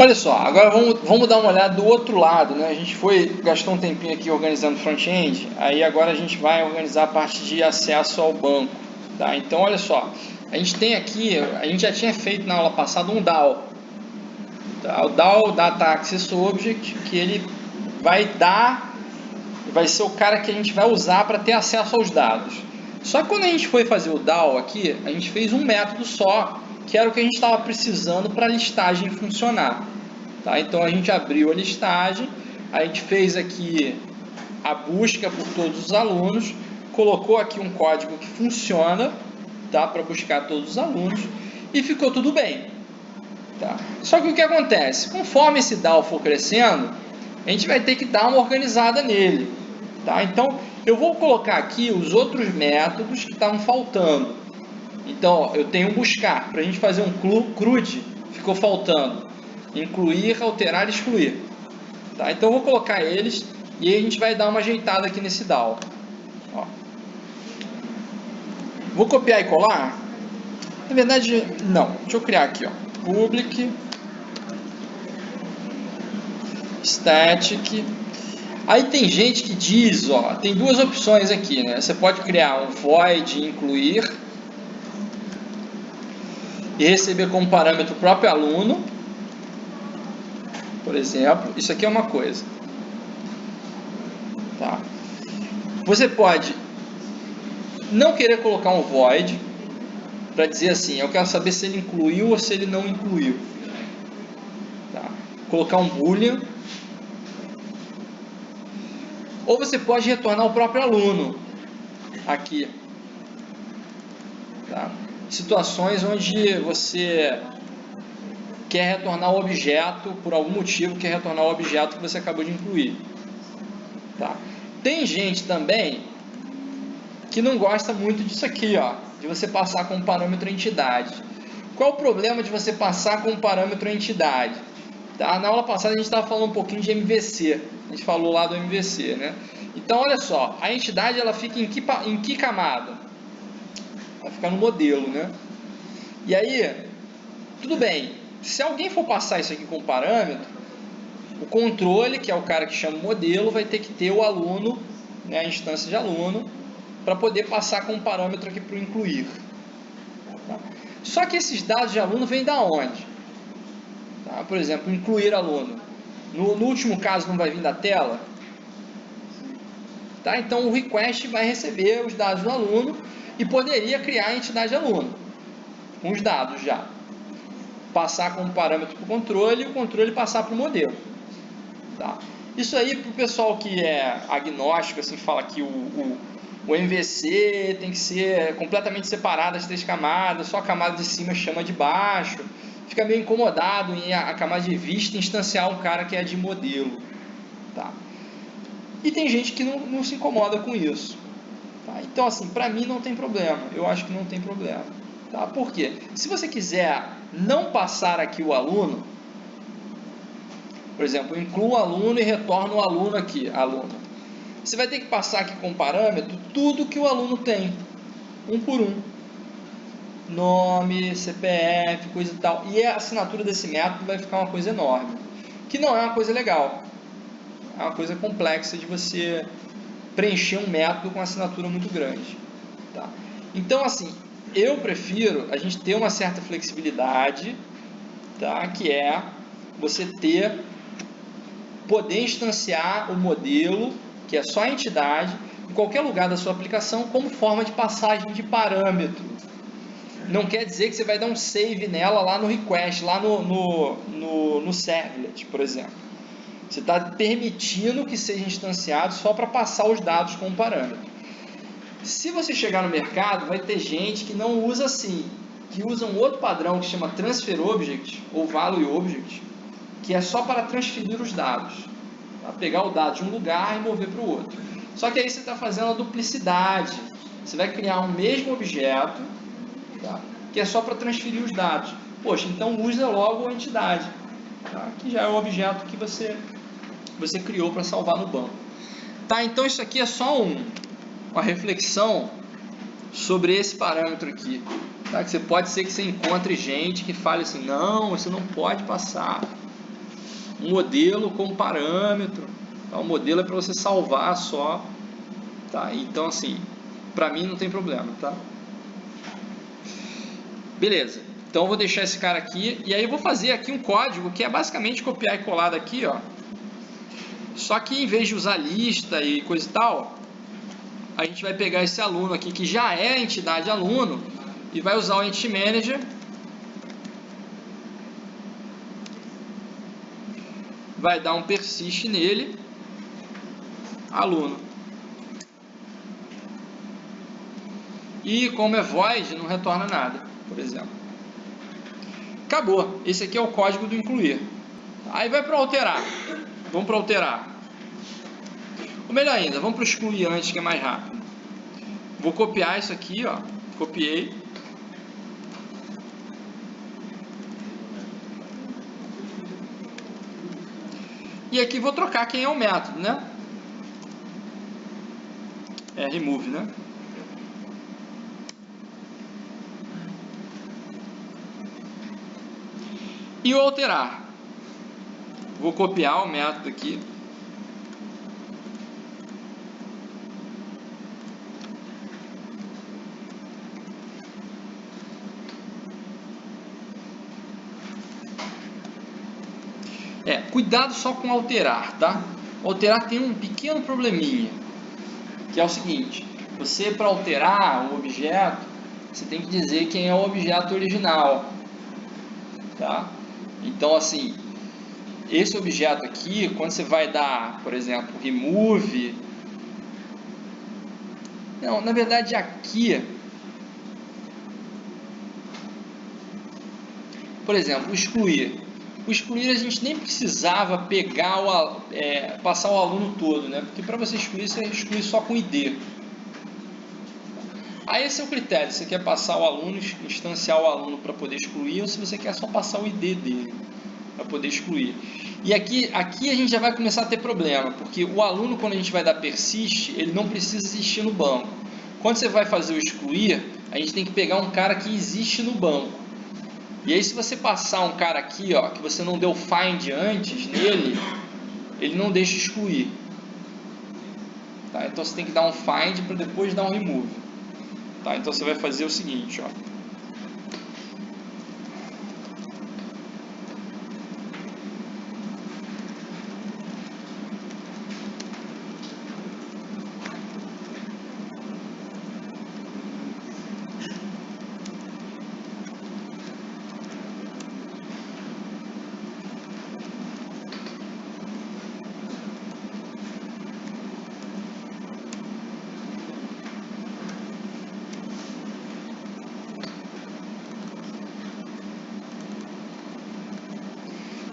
Olha só, agora vamos dar uma olhada do outro lado, né? A gente gastou um tempinho aqui organizando o front-end, aí agora a gente vai organizar a parte de acesso ao banco, tá? Então, olha só, a gente tem aqui, a gente já tinha feito na aula passada um DAO, tá? O DAO, Data Access Object, que ele vai ser o cara que a gente vai usar para ter acesso aos dados. Só que quando a gente foi fazer o DAO aqui, a gente fez um método só, que era o que a gente estava precisando para a listagem funcionar. Tá? Então a gente abriu a listagem, a gente fez aqui a busca por todos os alunos, colocou aqui um código que funciona, tá? Para buscar todos os alunos, e ficou tudo bem. Tá? Só que o que acontece? Conforme esse DAO for crescendo, a gente vai ter que dar uma organizada nele. Tá? Então eu vou colocar aqui os outros métodos que estavam faltando. Então, ó, eu tenho buscar. Para a gente fazer um CRUD, ficou faltando incluir, alterar e excluir. Tá? Então, eu vou colocar eles e aí a gente vai dar uma ajeitada aqui nesse DAO. Ó. Vou copiar e colar? Na verdade, não. Deixa eu criar aqui. Ó. Public Static. Aí tem gente que diz, ó, tem duas opções aqui, né? Você pode criar um void incluir e receber como parâmetro o próprio aluno, por exemplo. Isso aqui é uma coisa. Tá? Você pode não querer colocar um void para dizer assim, eu quero saber se ele incluiu ou se ele não incluiu. Tá? Colocar um boolean. Ou você pode retornar o próprio aluno aqui. Tá? Situações onde você quer retornar o objeto, por algum motivo, quer retornar o objeto que você acabou de incluir. Tá? Tem gente também que não gosta muito disso aqui, ó, de você passar com um parâmetro entidade. Qual o problema de você passar com um parâmetro entidade? Tá? Na aula passada a gente estava falando um pouquinho de MVC. A gente falou lá do MVC, né? Então, olha só, a entidade ela fica em que camada? Vai ficar no modelo, né? E aí, tudo bem. Se alguém for passar isso aqui com parâmetro, o controle, que é o cara que chama o modelo, vai ter que ter o aluno, né, a instância de aluno, para poder passar com um parâmetro aqui para o incluir. Tá? Só que esses dados de aluno vêm da onde? Tá? Por exemplo, incluir aluno. No último caso não vai vir da tela? Tá? Então o request vai receber os dados do aluno e poderia criar a entidade aluno, com os dados já. Passar como parâmetro para o controle e o controle passar para o modelo. Tá? Isso aí para o pessoal que é agnóstico, assim, fala que o MVC tem que ser completamente separado das 3 camadas, só a camada de cima chama de baixo, fica meio incomodado em a camada de vista instanciar um cara que é de modelo. Tá? E tem gente que não se incomoda com isso. Tá? Então, assim, para mim não tem problema. Eu acho que não tem problema. Tá? Por quê? Se você quiser não passar aqui o aluno, por exemplo, inclua o aluno e retorna o aluno aqui, aluno. Você vai ter que passar aqui com parâmetro tudo que o aluno tem, um por um. Nome, CPF, coisa e tal. E a assinatura desse método vai ficar uma coisa enorme, que não é uma coisa legal. É uma coisa complexa de você preencher um método com assinatura muito grande. Tá? Então, assim, eu prefiro a gente ter uma certa flexibilidade, tá? Que é você poder instanciar o modelo, que é só a entidade, em qualquer lugar da sua aplicação, como forma de passagem de parâmetro. Não quer dizer que você vai dar um save nela lá no request, lá no servlet, por exemplo. Você está permitindo que seja instanciado só para passar os dados como parâmetro. Se você chegar no mercado, vai ter gente que não usa assim, que usa um outro padrão que chama Transfer Object ou Value Object, que é só para transferir os dados. Tá? Pegar o dado de um lugar e mover para o outro. Só que aí você está fazendo a duplicidade. Você vai criar um mesmo objeto, tá? Que é só para transferir os dados. Poxa, então usa logo a entidade, tá? Que já é o objeto que você criou para salvar no banco. Tá, então isso aqui é só uma reflexão sobre esse parâmetro aqui. Tá? Que pode ser que você encontre gente que fale assim, não, você não pode passar. um modelo com parâmetro, tá? O modelo é para você salvar só, tá? Então assim, para mim não tem problema, tá? Beleza, então eu vou deixar esse cara aqui, e aí eu vou fazer aqui um código que é basicamente copiar e colar daqui, ó. Só que em vez de usar lista e coisa e tal, a gente vai pegar esse aluno aqui, que já é a entidade aluno, e vai usar o Entity Manager, vai dar um persist nele, aluno. E como é void, não retorna nada, por exemplo. Acabou. Esse aqui é o código do incluir. Aí vai para alterar. Vamos para alterar. Ou melhor ainda, vamos para o excluir antes, que é mais rápido. Vou copiar isso aqui, ó. Copiei. E aqui vou trocar quem é o método, né? É remove, né? E o alterar. Vou copiar o método aqui. Cuidado só com alterar, tá? Alterar tem um pequeno probleminha, que é o seguinte: você, para alterar um objeto, você tem que dizer quem é o objeto original, tá? Então, assim, esse objeto aqui, quando você vai dar, por exemplo, remove, não, na verdade aqui, por exemplo, excluir. O excluir a gente nem precisava pegar passar o aluno todo, né? Porque para você exclui só com ID. Aí esse é o critério: você quer passar o aluno, instanciar o aluno para poder excluir, ou se você quer só passar o ID dele para poder excluir. E aqui a gente já vai começar a ter problema, porque o aluno, quando a gente vai dar persist, ele não precisa existir no banco. Quando você vai fazer o excluir, a gente tem que pegar um cara que existe no banco. E aí, se você passar um cara aqui, ó, que você não deu find antes nele, ele não deixa excluir. Tá? Então você tem que dar um find para depois dar um remove. Tá? Então você vai fazer o seguinte, ó.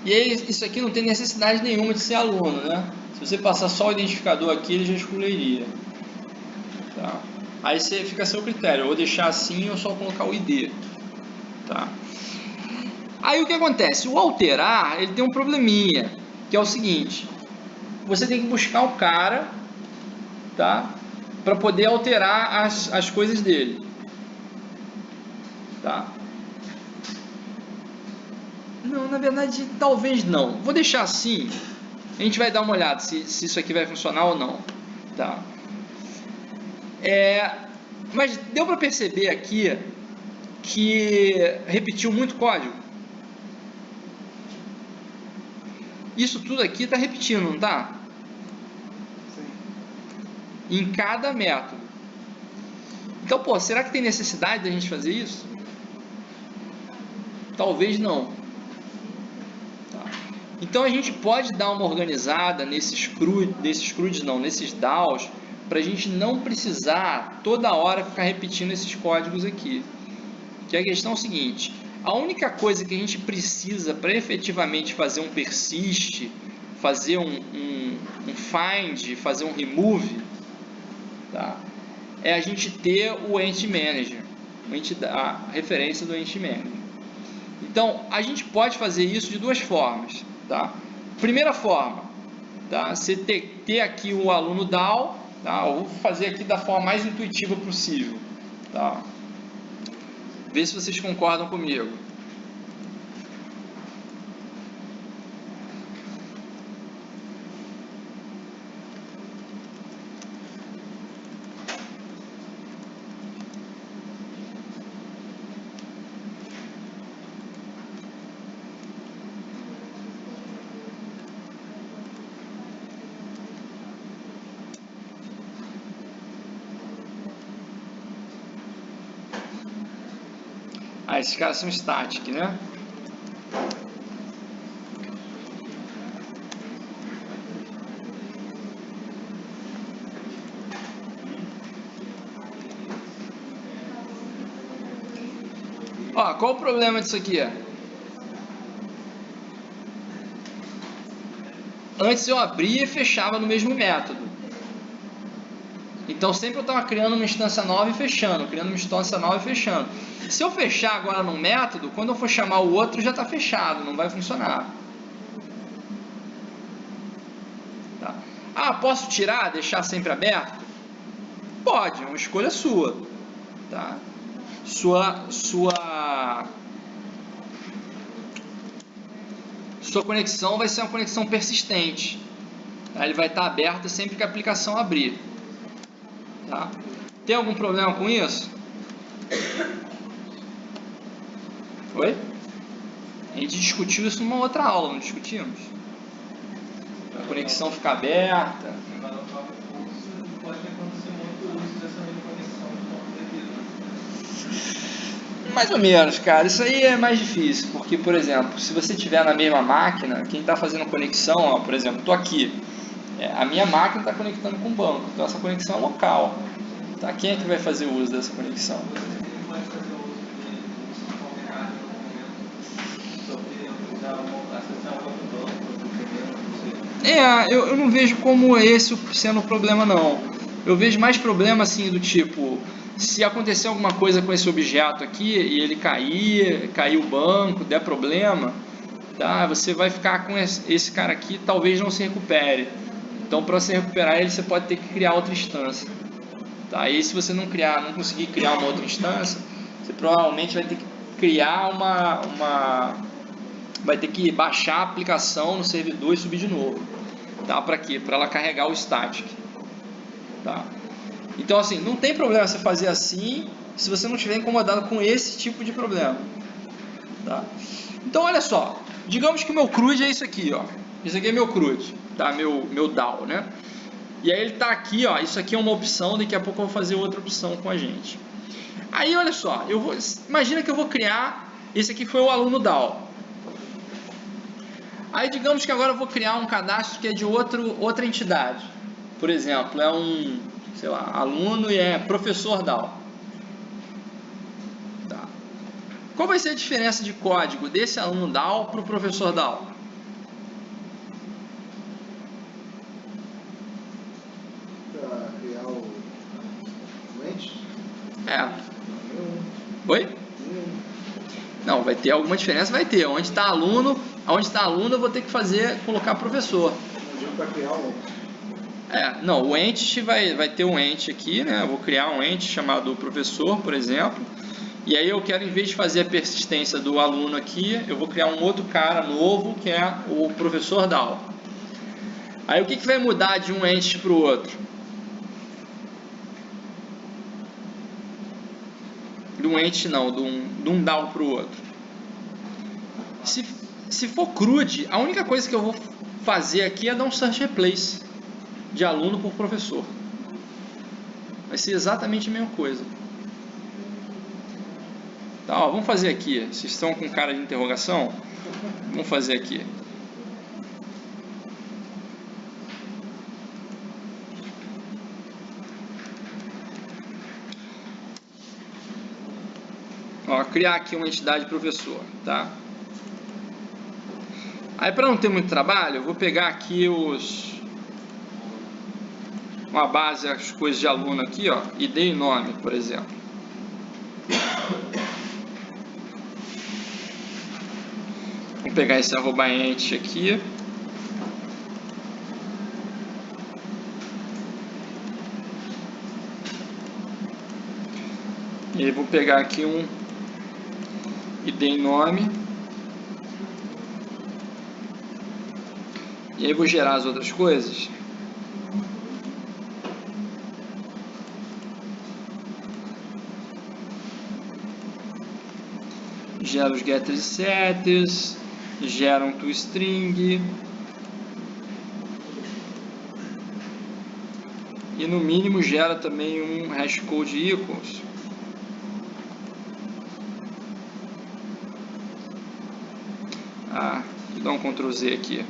E aí, isso aqui não tem necessidade nenhuma de ser aluno, né? Se você passar só o identificador aqui, ele já excluiria. Tá? Aí você fica a seu critério: ou deixar assim ou só colocar o ID. Tá? Aí o que acontece? O alterar, ele tem um probleminha, que é o seguinte: você tem que buscar o cara, tá? Para poder alterar as coisas dele. Tá? Não, na verdade, talvez não. Vou deixar assim. A gente vai dar uma olhada se isso aqui vai funcionar ou não. Tá? Mas deu para perceber aqui que repetiu muito código. Isso tudo aqui está repetindo, não está? Sim. Em cada método. Então, pô, será que tem necessidade da gente fazer isso? Talvez não. Tá. Então a gente pode dar uma organizada nesses DAOs, para a gente não precisar toda hora ficar repetindo esses códigos aqui. Que a questão é o seguinte: a única coisa que a gente precisa para efetivamente fazer um persist, fazer um find, fazer um remove, tá? É a gente ter o Entity Manager, a referência do Entity Manager. Então, a gente pode fazer isso de duas formas. Tá? Primeira forma, tá? Você ter aqui o aluno DAO. Tá? Eu vou fazer aqui da forma mais intuitiva possível. Tá? Vê se vocês concordam comigo. Ah, esses caras são static, né? Ó, qual o problema disso aqui? Antes eu abria e fechava no mesmo método. Então sempre eu estava criando uma instância nova e fechando, criando uma instância nova e fechando. Se eu fechar agora num método, quando eu for chamar o outro já está fechado, não vai funcionar. Tá. Ah, posso tirar, deixar sempre aberto? Pode, é uma escolha sua. Tá? Sua conexão vai ser uma conexão persistente. Tá? Ele vai estar aberto sempre que a aplicação abrir. Tá? Tem algum problema com isso? Oi? A gente discutiu isso numa outra aula, não discutimos? A conexão ficar aberta. Mais ou menos, cara. Isso aí é mais difícil, porque, por exemplo, se você estiver na mesma máquina, quem está fazendo conexão, ó, por exemplo, estou aqui, a minha máquina está conectando com o banco, então essa conexão é local. Tá? Quem é que vai fazer uso dessa conexão? Eu não vejo como esse sendo o problema, não. Eu vejo mais problema assim do tipo, se acontecer alguma coisa com esse objeto aqui e ele cair o banco, der problema, tá? Você vai ficar com esse cara aqui, talvez não se recupere. Então, para se recuperar ele, você pode ter que criar outra instância. Tá? E se você não conseguir criar uma outra instância, você provavelmente vai ter que criar vai ter que baixar a aplicação no servidor e subir de novo. Tá? Para quê? Para ela carregar o static. Tá? Então, assim, não tem problema você fazer assim se você não estiver incomodado com esse tipo de problema. Tá? Então, olha só. Digamos que o meu CRUD é isso aqui, ó. Isso aqui é meu CRUD, tá? Meu DAO, né? E aí ele está aqui, ó. Isso aqui é uma opção. Daqui a pouco eu vou fazer outra opção com a gente. Aí, olha só. Imagina que eu vou criar. Esse aqui foi o aluno DAO. Aí digamos que agora eu vou criar um cadastro que é de outra entidade. Por exemplo, é um, sei lá, aluno e é professor DAO. Tá. Qual vai ser a diferença de código desse aluno DAO para o professor DAO? Para criar o ente? Oi? Não, vai ter alguma diferença, vai ter. Onde está aluno eu vou ter que colocar professor. Para criar o ente. Não, o entity vai ter um ente aqui, né? Eu vou criar um ente chamado professor, por exemplo. E aí eu quero, em vez de fazer a persistência do aluno aqui, eu vou criar um outro cara novo, que é o professor DAO. Aí o que vai mudar de um entity para o outro? De um entity não, de um DAO para o outro. Se for CRUD, a única coisa que eu vou fazer aqui é dar um search replace de aluno por professor. Vai ser exatamente a mesma coisa. Tá, ó, vamos fazer aqui. Vocês estão com cara de interrogação? Vamos fazer aqui. Ó, criar aqui uma entidade professor, tá? Aí, para não ter muito trabalho, eu vou pegar aqui uma base, as coisas de aluno aqui, ó, ID e nome, por exemplo. Vou pegar esse @ent aqui. E aí vou pegar aqui um ID e nome. E aí vou gerar as outras coisas. Gera os getters e setters, gera um toString e no mínimo gera também um hashcode equals. Vou dar um Ctrl Z aqui.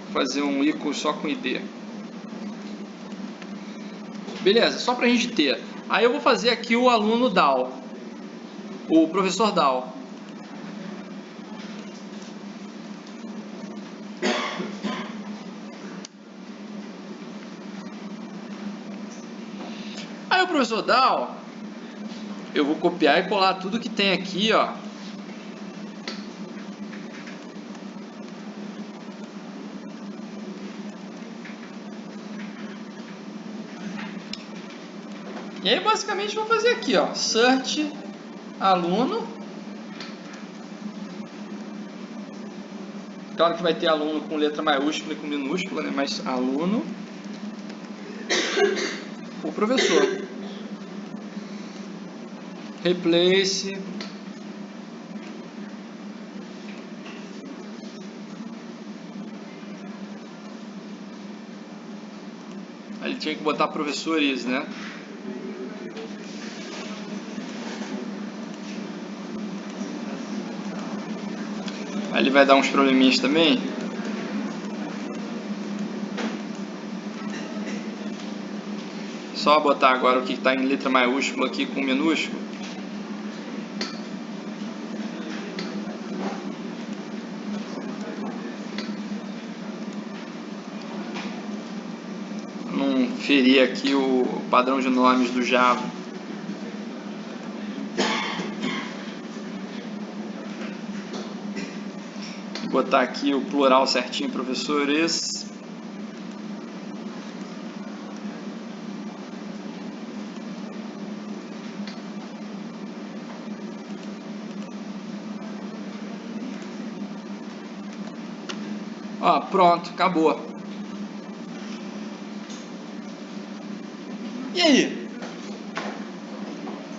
Vou fazer um ícone só com ID. Beleza, só para a gente ter. Aí eu vou fazer aqui o aluno DAO, o professor DAO. Aí o professor DAO, eu vou copiar e colar tudo que tem aqui, ó. E aí basicamente vou fazer aqui, ó, search aluno. Claro que vai ter aluno com letra maiúscula e com minúscula, né? Mas aluno, o professor. Replace. Aí ele tinha que botar professores, né? Aí ele vai dar uns probleminhas também. Só botar agora o que está em letra maiúscula aqui com minúsculo. Não ferir aqui o padrão de nomes do Java. Botar aqui o plural certinho, professores. Ó, pronto, acabou. E aí?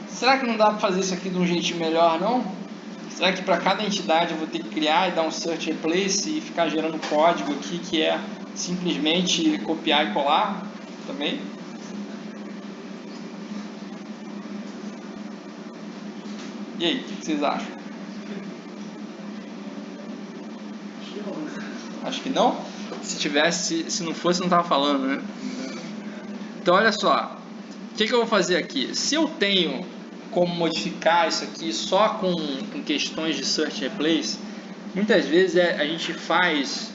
Será que não dá para fazer isso aqui de um jeitinho melhor, não? Será que para cada entidade eu vou ter que criar e dar um search replace e ficar gerando código aqui que é simplesmente copiar e colar também? E aí, o que vocês acham? Acho que não? Se tivesse, se não fosse, não estava falando, né? Então, olha só. O que eu vou fazer aqui? Se eu tenho como modificar isso aqui só com questões de search replace, muitas vezes a gente faz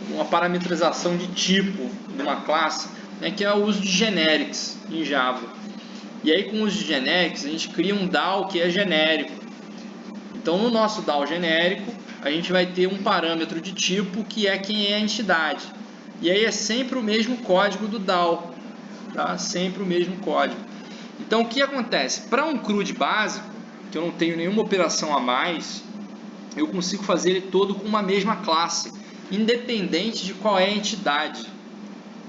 uma parametrização de tipo de uma classe, né, que é o uso de generics em Java. E aí, com o uso de generics, a gente cria um DAO que é genérico. Então, no nosso DAO genérico, a gente vai ter um parâmetro de tipo que é quem é a entidade. E aí é sempre o mesmo código do DAO, tá? Sempre o mesmo código. Então, o que acontece? Para um CRUD básico, que eu não tenho nenhuma operação a mais, eu consigo fazer ele todo com uma mesma classe, independente de qual é a entidade,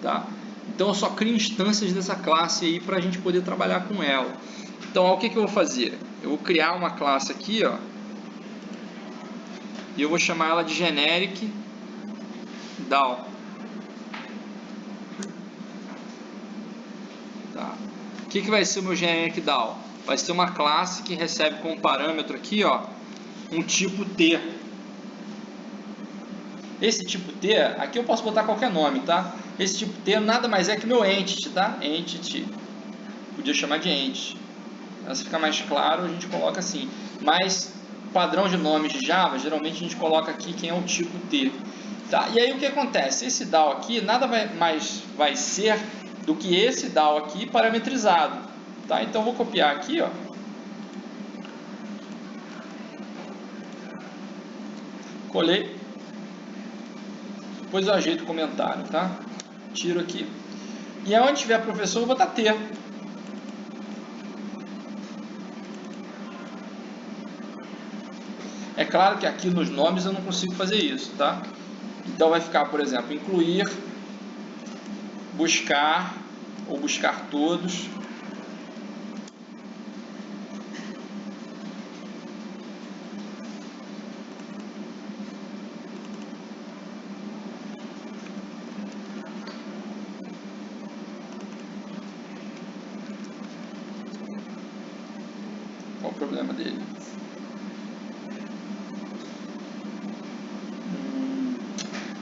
tá? Então, eu só crio instâncias dessa classe aí para a gente poder trabalhar com ela. Então, ó, o que eu vou fazer? Eu vou criar uma classe aqui, ó, e eu vou chamar ela de generic DAO. Tá. O que vai ser o meu generic DAO? Vai ser uma classe que recebe como parâmetro aqui, ó, um tipo T. Esse tipo T, aqui eu posso botar qualquer nome, tá? Esse tipo T nada mais é que meu entity, tá? Entity. Podia chamar de entity. Para ficar mais claro, a gente coloca assim. Mas padrão de nomes de Java, geralmente a gente coloca aqui quem é o tipo T. Tá? E aí o que acontece? Esse DAO aqui nada mais vai ser do que esse DAO aqui parametrizado. Tá? Então eu vou copiar aqui, ó. Colei. Depois eu ajeito o comentário, tá? Tiro aqui. E onde tiver professor, eu vou botar T. É claro que aqui nos nomes eu não consigo fazer isso, tá? Então vai ficar, por exemplo, incluir, buscar ou buscar todos. Qual o problema dele?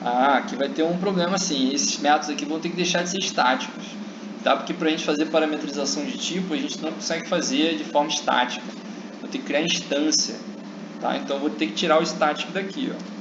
Aqui vai ter um problema sim. Esses métodos aqui vão ter que deixar de ser estáticos, tá? Porque para a gente fazer parametrização de tipo, a gente não consegue fazer de forma estática. Vou ter que criar instância, tá? Então eu vou ter que tirar o estático daqui, ó.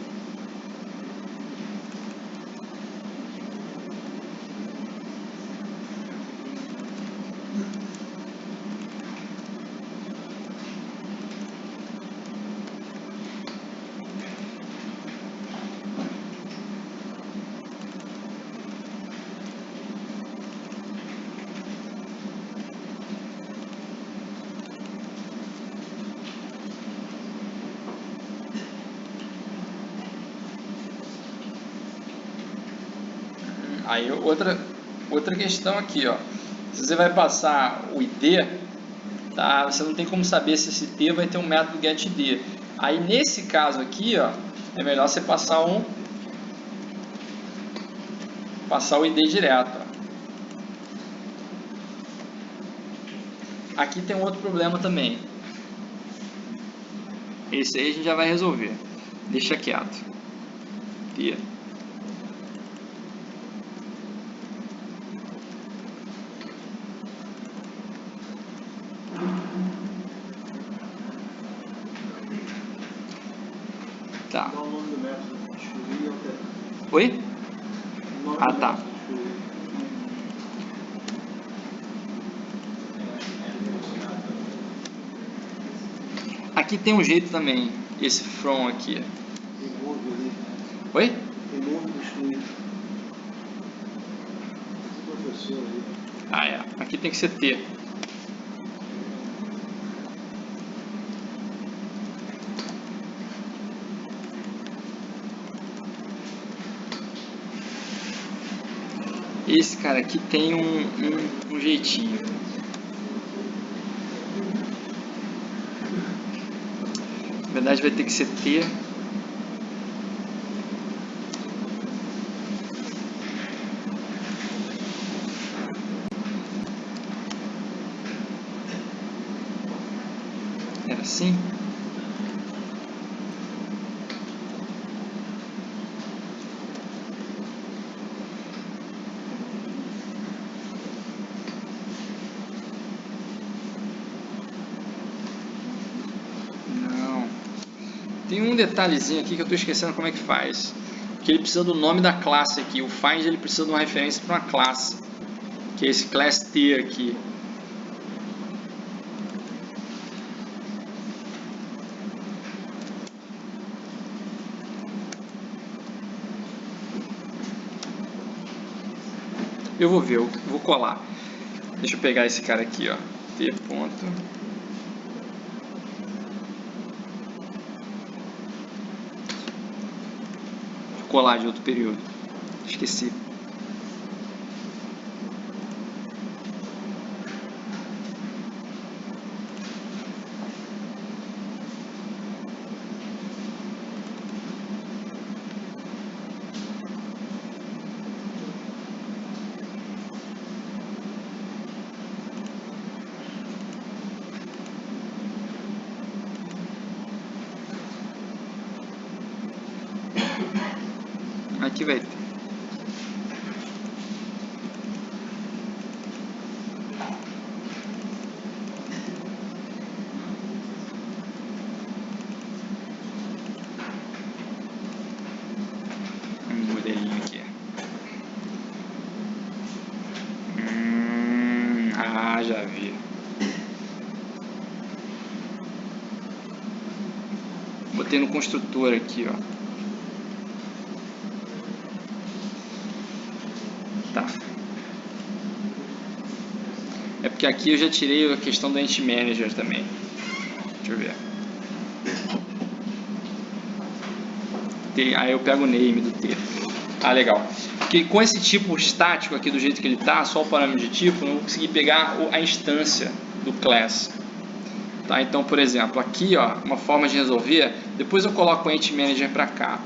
Aí outra questão aqui, ó. Se você vai passar o ID, tá? Você não tem como saber se esse T vai ter um método getID. Aí nesse caso aqui, ó, é melhor você passar o ID direto, ó. Aqui tem um outro problema também. Esse aí a gente já vai resolver. Deixa quieto. T. Tá. Qual o nome do método? Excluir e alterar. Oi? O nome Ah, do tá. método, excluir. Aqui tem um jeito também, esse from aqui. Remove ali. Oi? Remove e excluir. Esse professor aí. Ah, é. Aqui tem que ser T. Esse cara aqui tem um jeitinho. Na verdade vai ter que ser T. Era assim? Tem um detalhezinho aqui que eu estou esquecendo como é que faz. Que ele precisa do nome da classe aqui. O find ele precisa de uma referência para uma classe. Que é esse class T aqui. Eu vou ver, eu vou colar. Deixa eu pegar esse cara aqui, ó. T ponto. Colar de outro período. Esqueci. Aqui vai ter. Um modelinho aqui. Já vi. Botei no construtor aqui, ó. Tá. É porque aqui eu já tirei a questão do Entity Manager também. Deixa eu ver. Aí eu pego o name do T. Ah, legal. Porque com esse tipo estático aqui do jeito que ele tá, só o parâmetro de tipo, eu não vou conseguir pegar a instância do class. Tá? Então, por exemplo, aqui, ó, uma forma de resolver, depois eu coloco o Entity Manager para cá.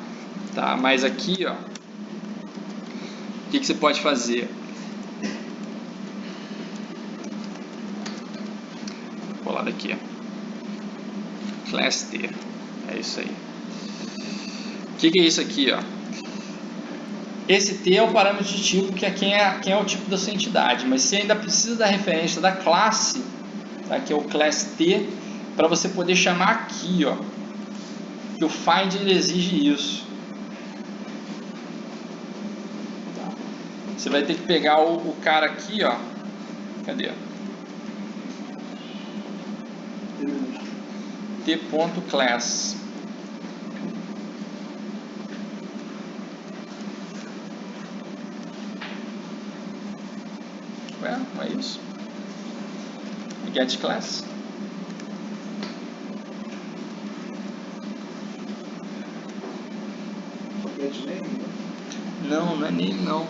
Tá? Mas aqui, ó, o que você pode fazer? Vou colar daqui. class T. É isso aí. O que é isso aqui, ó? Esse T é o parâmetro de tipo, que é quem é o tipo da sua entidade, mas você ainda precisa da referência da classe, tá? Que é o class T, para você poder chamar aqui, ó, que o find ele exige isso. Tá? Você vai ter que pegar o cara aqui, ó. Cadê? T.class. Ué, não é isso? Get class. Get name, né? Não, não é name não.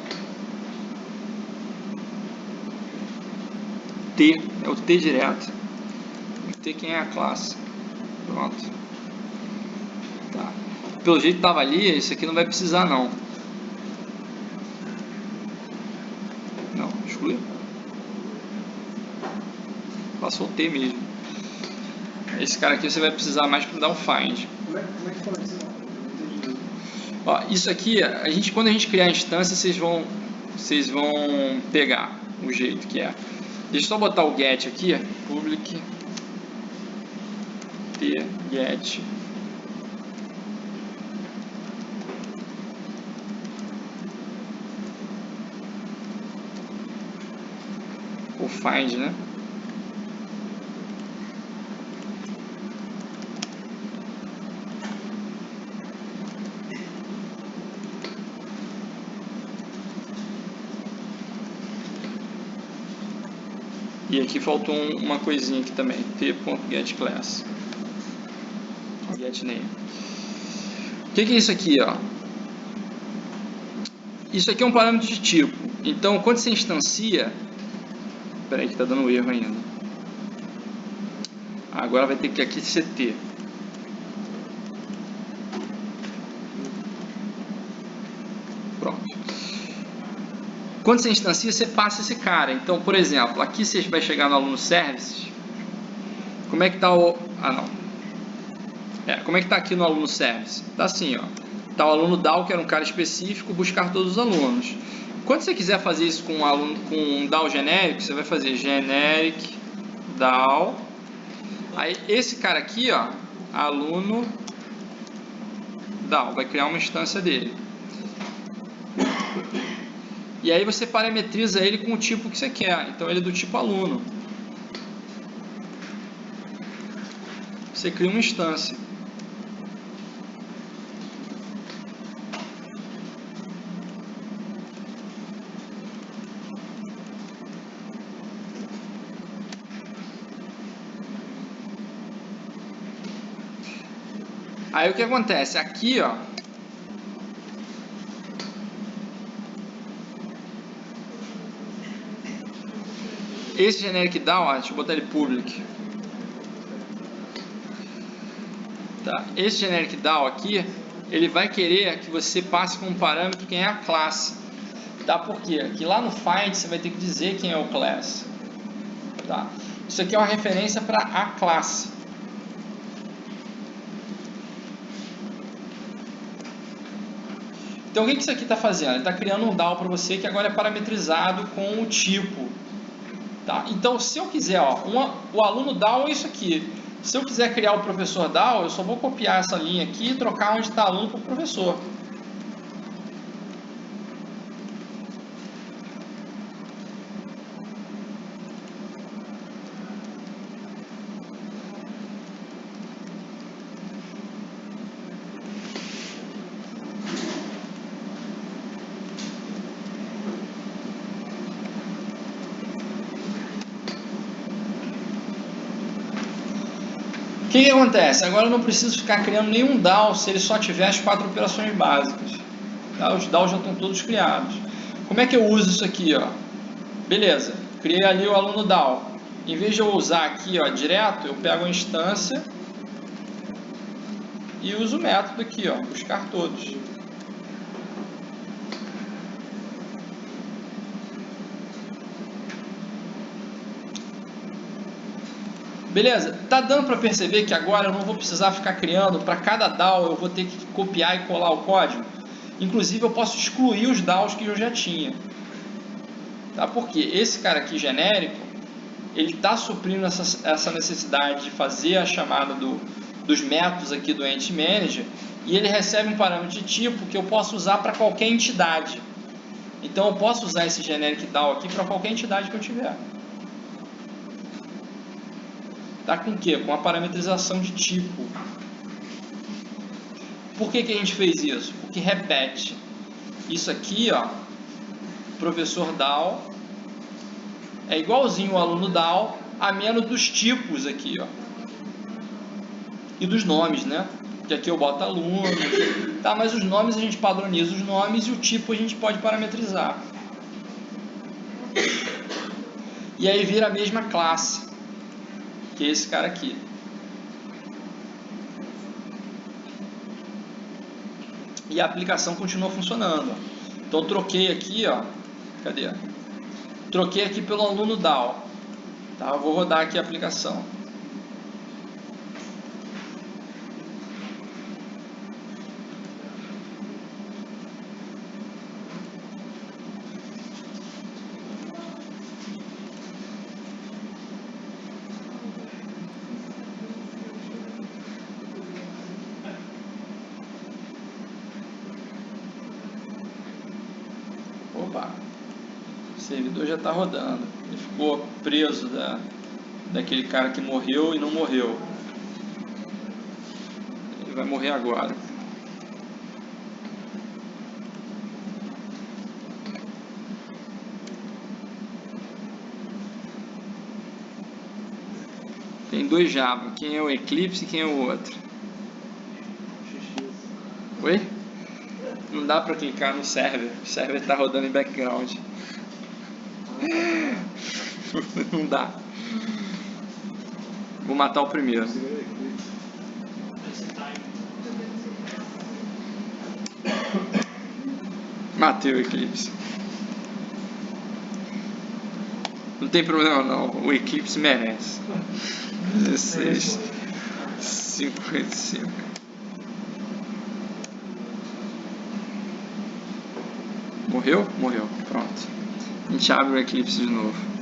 T, é o T direto. Tem que ter quem é a classe. Pronto. Tá. Pelo jeito que tava ali, isso aqui não vai precisar não. Não, excluiu. Passou o T mesmo. Esse cara aqui você vai precisar mais para dar um find. Como é que fala isso? Não entendi. Ó, isso aqui, quando a gente criar a instância, vocês vão pegar o jeito que é. Deixa eu só botar o get aqui, public t get o find, né? E aqui faltou uma coisinha aqui também, t.getClass, getName. O que é isso aqui, ó? Isso aqui é um parâmetro de tipo. Então, quando você instancia, espera aí que tá dando erro ainda. Agora vai ter que aqui ser t. Pronto. Quando você instancia, você passa esse cara. Então, por exemplo, aqui você vai chegar no aluno services. Como é que tá o... Ah, não. Como é que tá aqui no aluno service? Tá assim, ó. Tá o aluno DAO, que era um cara específico, buscar todos os alunos. Quando você quiser fazer isso com um DAO genérico, você vai fazer generic DAO. Aí esse cara aqui, ó, aluno DAO, vai criar uma instância dele. E aí você parametriza ele com o tipo que você quer. Então ele é do tipo aluno. Você cria uma instância. Aí o que acontece? Aqui, ó, esse generic DAO, ó, deixa eu botar ele public. Tá? Esse generic DAO aqui, ele vai querer que você passe como parâmetro quem é a classe. Tá? Por quê? Aqui lá no find você vai ter que dizer quem é o class. Tá? Isso aqui é uma referência para a classe. Então o que isso aqui está fazendo? Ele está criando um DAO para você que agora é parametrizado com o tipo. Tá? Então se eu quiser, ó, o aluno DAO é isso aqui. Se eu quiser criar o professor DAO, eu só vou copiar essa linha aqui e trocar onde está aluno para o professor. O que acontece? Agora eu não preciso ficar criando nenhum DAO se ele só tiver as 4 operações básicas. Tá? Os DAOs já estão todos criados. Como é que eu uso isso aqui? Ó? Beleza, criei ali o aluno DAO. Em vez de eu usar aqui, ó, direto, eu pego a instância e uso o método aqui, ó, buscar todos. Beleza? Tá dando para perceber que agora eu não vou precisar ficar criando, para cada DAO eu vou ter que copiar e colar o código? Inclusive eu posso excluir os DAOs que eu já tinha. Tá? Porque esse cara aqui genérico, ele está suprindo essa necessidade de fazer a chamada dos métodos aqui do Entity Manager, e ele recebe um parâmetro de tipo que eu posso usar para qualquer entidade. Então eu posso usar esse generic DAO aqui para qualquer entidade que eu tiver. Tá com o quê? Com a parametrização de tipo. Por que a gente fez isso? Porque repete. Isso aqui, ó, professor DAO é igualzinho o aluno DAO, a menos dos tipos aqui, ó. E dos nomes, né? Que aqui eu boto aluno, tá? Mas os nomes a gente padroniza os nomes e o tipo a gente pode parametrizar. E aí vira a mesma classe, que é esse cara aqui. E a aplicação continua funcionando. Então troquei aqui, ó. Cadê? Troquei aqui pelo aluno DAO. Tá? Eu vou rodar aqui a aplicação. Opa, o servidor já está rodando. Ele ficou preso daquele cara que morreu e não morreu. Ele vai morrer agora. Tem dois Java. Quem é o Eclipse e quem é o outro? Oi? Não dá para clicar no server. O server está rodando em background. Não dá. Vou matar o primeiro. Matei o Eclipse. Não tem problema não. O Eclipse merece. 16, 55. Morreu? Morreu. Pronto. A gente abre o Eclipse de novo.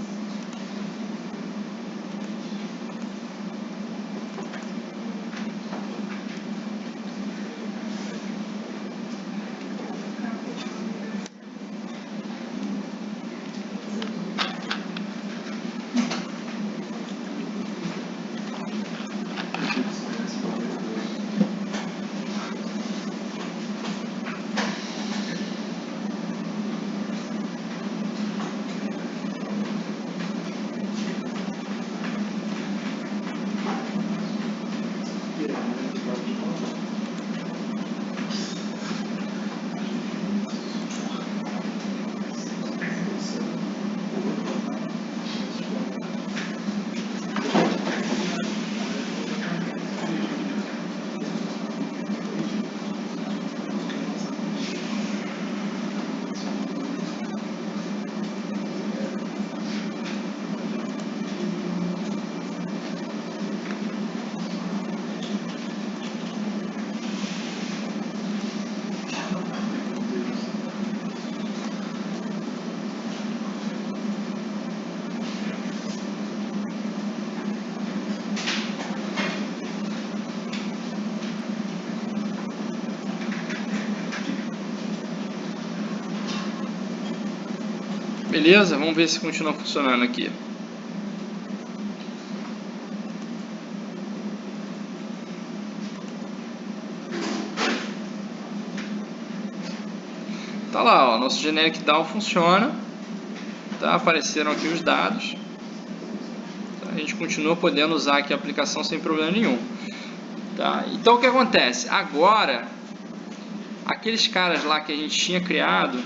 Beleza? Vamos ver se continua funcionando aqui. Tá lá, ó, nosso generic DAO funciona. Tá? Apareceram aqui os dados. Tá? A gente continua podendo usar aqui a aplicação sem problema nenhum. Tá? Então o que acontece? Agora, aqueles caras lá que a gente tinha criado,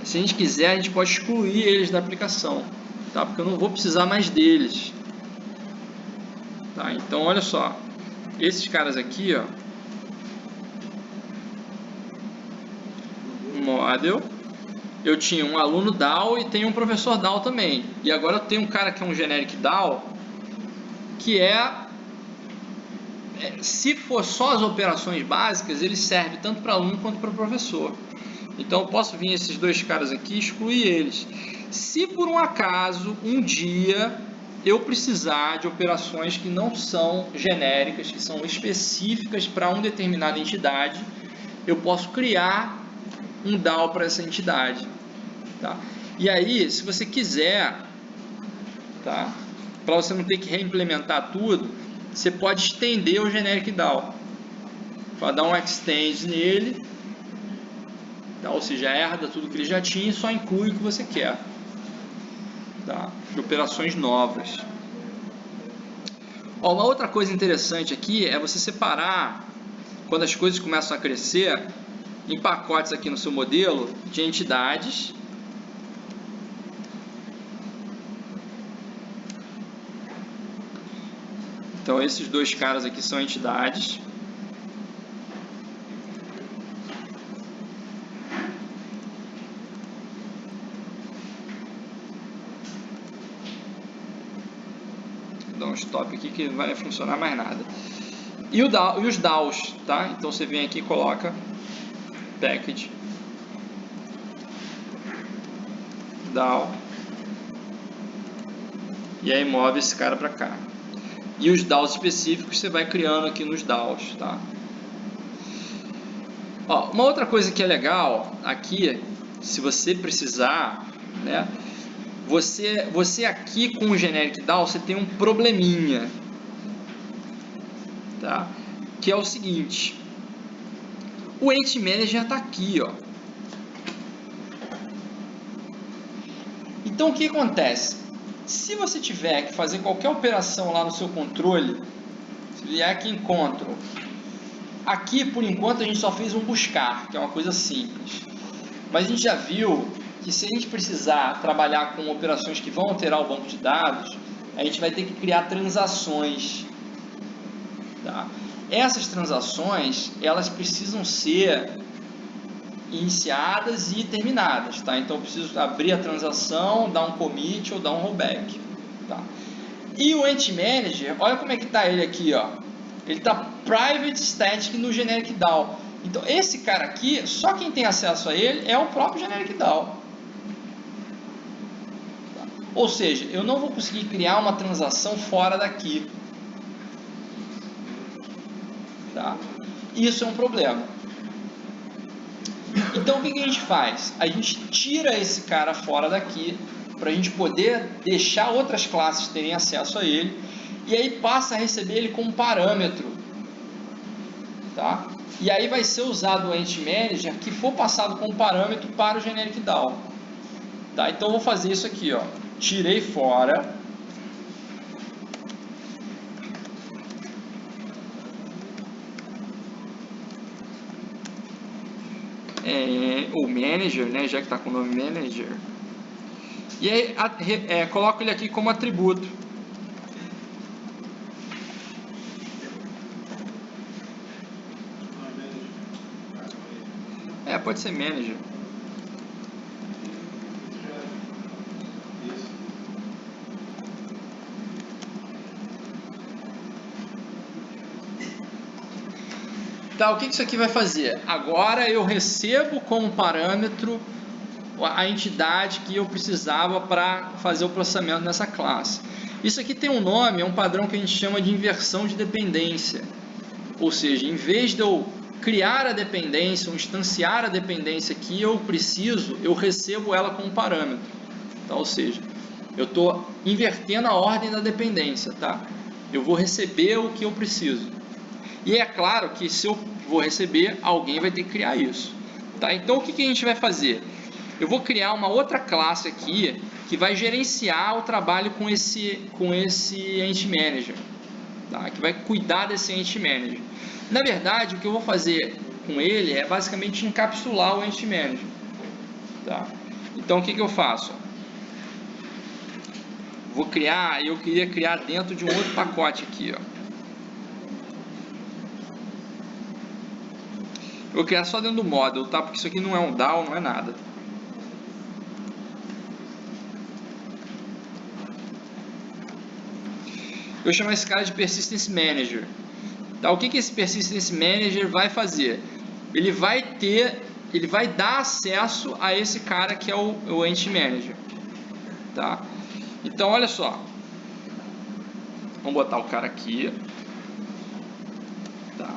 se a gente quiser, a gente pode excluir eles da aplicação, tá? Porque eu não vou precisar mais deles. Tá? Então, olha só. Esses caras aqui, ó. Model. Eu tinha um aluno DAO e tenho um professor DAO também. E agora eu tenho um cara que é um generic DAO, que se for só as operações básicas, ele serve tanto para aluno quanto para professor. Então eu posso vir esses dois caras aqui e excluir eles. Se por um acaso, um dia, eu precisar de operações que não são genéricas, que são específicas para uma determinada entidade, eu posso criar um DAO para essa entidade. Tá? E aí, se você quiser, tá? Para você não ter que reimplementar tudo, você pode estender o generic DAO. Para dar um extend nele, tá? Ou seja, herda tudo que ele já tinha e só inclui o que você quer. Tá? De operações novas. Ó, uma outra coisa interessante aqui é você separar, quando as coisas começam a crescer, em pacotes aqui no seu modelo de entidades. Então esses dois caras aqui são entidades. Vou dar um stop aqui que não vai funcionar mais nada. E os DAOs, tá? Então você vem aqui e coloca package DAO e aí move esse cara para cá. E os DAOs específicos você vai criando aqui nos DAOs, tá? Ó, uma outra coisa que é legal aqui, se você precisar, né? Você aqui com o generic DAO, você tem um probleminha, tá? Que é o seguinte: o Entity Manager está aqui, ó. Então o que acontece? Se você tiver que fazer qualquer operação lá no seu controle, se vier aqui em Control, aqui por enquanto a gente só fez um buscar, que é uma coisa simples. Mas a gente já viu que se a gente precisar trabalhar com operações que vão alterar o banco de dados, a gente vai ter que criar transações. Tá? Essas transações, elas precisam ser iniciadas e terminadas, tá? Então eu preciso abrir a transação, dar um commit ou dar um rollback, tá? E o Entity Manager, olha como é que tá ele aqui, ó. Ele tá private static no generic DAO. Então esse cara aqui, só quem tem acesso a ele é o próprio generic DAO. Tá? Ou seja, eu não vou conseguir criar uma transação fora daqui. Tá? Isso é um problema. Então o que a gente faz? A gente tira esse cara fora daqui para a gente poder deixar outras classes terem acesso a ele e aí passa a receber ele como parâmetro, tá? E aí vai ser usado o Entity Manager que for passado como parâmetro para o generic DAO, tá? Então eu vou fazer isso aqui, ó. Tirei fora. O manager, né, já que está com o nome manager, e aí coloco ele aqui como atributo. Pode ser manager. Tá, o que isso aqui vai fazer? Agora eu recebo como parâmetro a entidade que eu precisava para fazer o processamento nessa classe. Isso aqui tem um nome, é um padrão que a gente chama de inversão de dependência. Ou seja, em vez de eu criar a dependência, ou instanciar a dependência que eu preciso, eu recebo ela como parâmetro. Tá? Ou seja, eu estou invertendo a ordem da dependência. Tá? Eu vou receber o que eu preciso. E é claro que se eu vou receber, alguém vai ter que criar isso. Tá? Então o que a gente vai fazer? Eu vou criar uma outra classe aqui que vai gerenciar o trabalho com esse Entity Manager, tá? Que vai cuidar desse Entity Manager. Na verdade, o que eu vou fazer com ele é basicamente encapsular o Entity Manager. Tá? Então o que eu faço? Vou criar, eu queria criar dentro de um outro pacote aqui, ó. Eu vou criar só dentro do model, tá? Porque isso aqui não é um DAO, não é nada. vou chamar esse cara de Persistence Manager. Tá? O que esse Persistence Manager vai fazer? Ele vai dar acesso a esse cara que é o Entity Manager. Tá? Então, olha só. Vamos botar o cara aqui. Tá.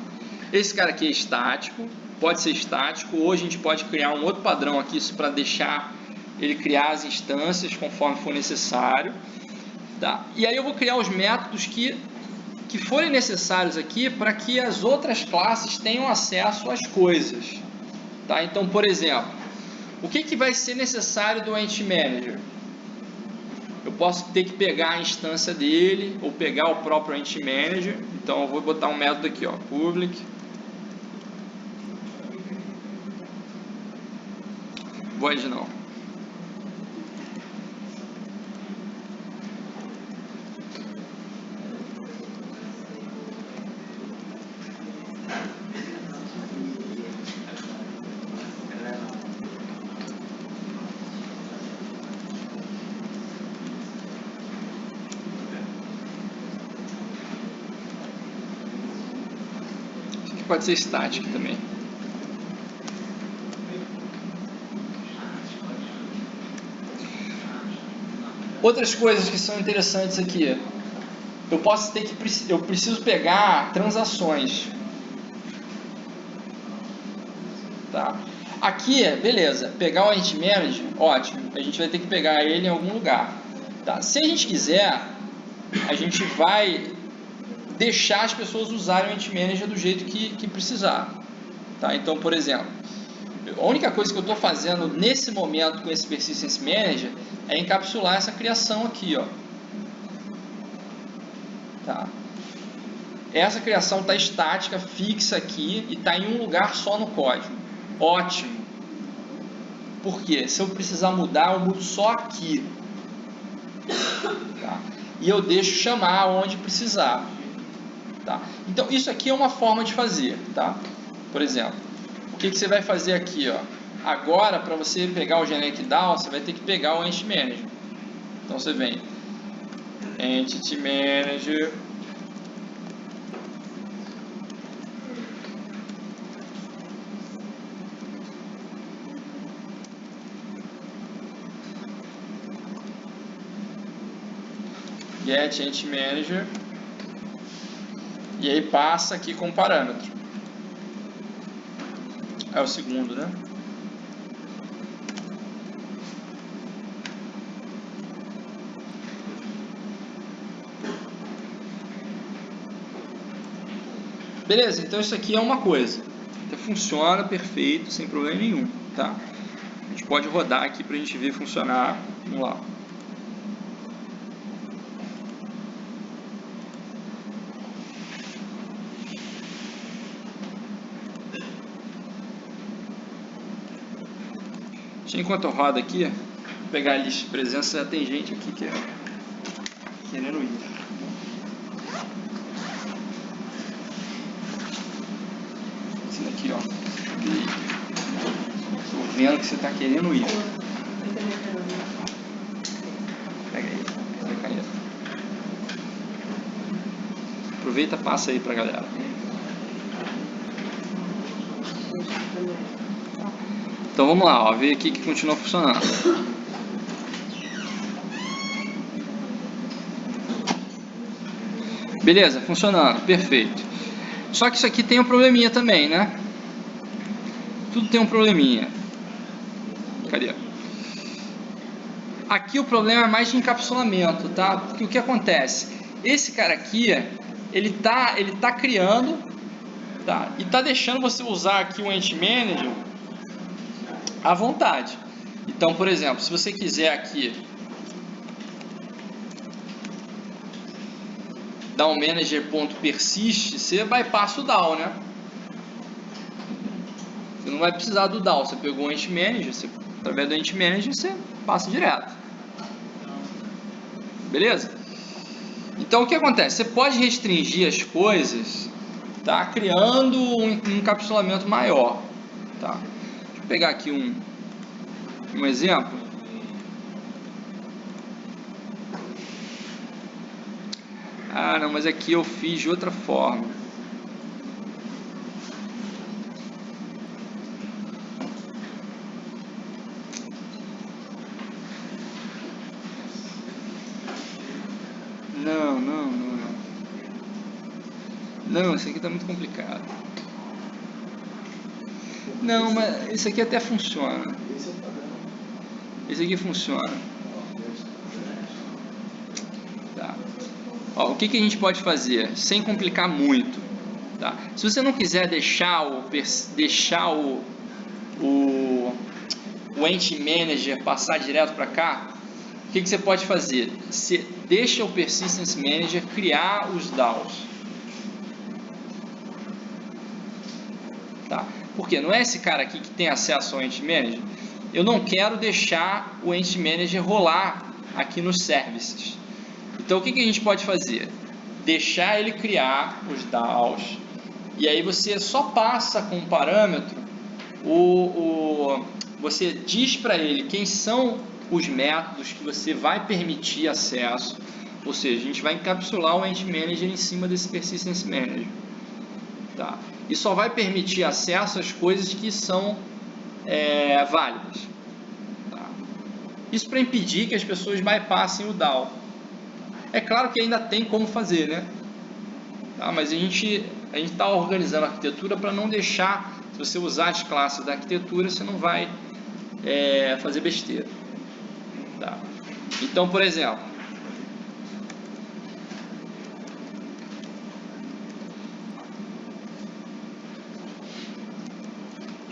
Esse cara aqui é estático. Pode ser estático. Ou a gente pode criar um outro padrão aqui para deixar ele criar as instâncias conforme for necessário. Tá? E aí eu vou criar os métodos que forem necessários aqui para que as outras classes tenham acesso às coisas. Tá? Então, por exemplo, o que vai ser necessário do Entity Manager? Eu posso ter que pegar a instância dele ou pegar o próprio Entity Manager. Então eu vou botar um método aqui, ó, public void não. Pode ser estático também. Outras coisas que são interessantes aqui. Eu preciso pegar transações. Tá? Aqui, beleza. Pegar o Entity Manager, ótimo. A gente vai ter que pegar ele em algum lugar. Tá? Se a gente quiser, a gente vai deixar as pessoas usarem o Entity Manager do jeito que precisar. Tá? Então, por exemplo, a única coisa que eu estou fazendo nesse momento com esse Persistence Manager é encapsular essa criação aqui. Ó. Tá? Essa criação está estática, fixa aqui e está em um lugar só no código. Ótimo. Por quê? Se eu precisar mudar, eu mudo só aqui. Tá? E eu deixo chamar onde precisar. Tá? Então, isso aqui é uma forma de fazer. Tá? Por exemplo, o que você vai fazer aqui? Ó? Agora, para você pegar o Generic DAO, você vai ter que pegar o Entity Manager. Então, você vem Entity Manager, Get Entity Manager, e aí passa aqui com parâmetro. É o segundo, né? Beleza, então isso aqui é uma coisa. Então, funciona perfeito, sem problema nenhum, tá? A gente pode rodar aqui para a gente ver funcionar. Vamos lá. Enquanto eu rodo aqui, vou pegar a lista de presença, já tem gente aqui que é querendo ir. Esse daqui, ó. Tô vendo que você tá querendo ir. Pega aí, pega a caneta. Aproveita e passa aí pra galera. Então vamos lá, ó, ver aqui que continua funcionando. Beleza, funcionando, perfeito. Só que isso aqui tem um probleminha também, né? Tudo tem um probleminha. Cadê? Aqui o problema é mais de encapsulamento, tá? Porque o que acontece? Esse cara aqui, ele tá criando, tá? E tá deixando você usar aqui o Entity Manager à vontade. Então, por exemplo, se você quiser aqui dar um manager.persist, você bypassa o DAO, né? Você não vai precisar do DAO. Você pegou o Entity Manager, através do Entity Manager você passa direto. Beleza? Então o que acontece? Você pode restringir as coisas, tá? Criando um encapsulamento maior, tá? Deixa eu pegar aqui um exemplo. Ah, não, mas aqui eu fiz de outra forma. Não, isso aqui tá muito complicado. Não, mas isso aqui até funciona. Esse aqui funciona. Tá. Ó, o que a gente pode fazer sem complicar muito? Tá? Se você não quiser deixar o Entity Manager passar direto para cá, o que você pode fazer? Você deixa o Persistence Manager criar os DAOs. Tá? Porque não é esse cara aqui que tem acesso ao Entity Manager. Eu não quero deixar o Entity Manager rolar aqui nos services. Então o que a gente pode fazer? Deixar ele criar os DAOs. E aí você só passa com um parâmetro, você diz para ele quem são os métodos que você vai permitir acesso. Ou seja, a gente vai encapsular o Entity Manager em cima desse Persistence Manager. Tá? E só vai permitir acesso às coisas que são válidas. Tá? Isso para impedir que as pessoas bypassem o DAO. É claro que ainda tem como fazer, né? Tá? Mas a gente está organizando a arquitetura para não deixar, se você usar as classes da arquitetura, você não vai fazer besteira. Tá? Então, por exemplo,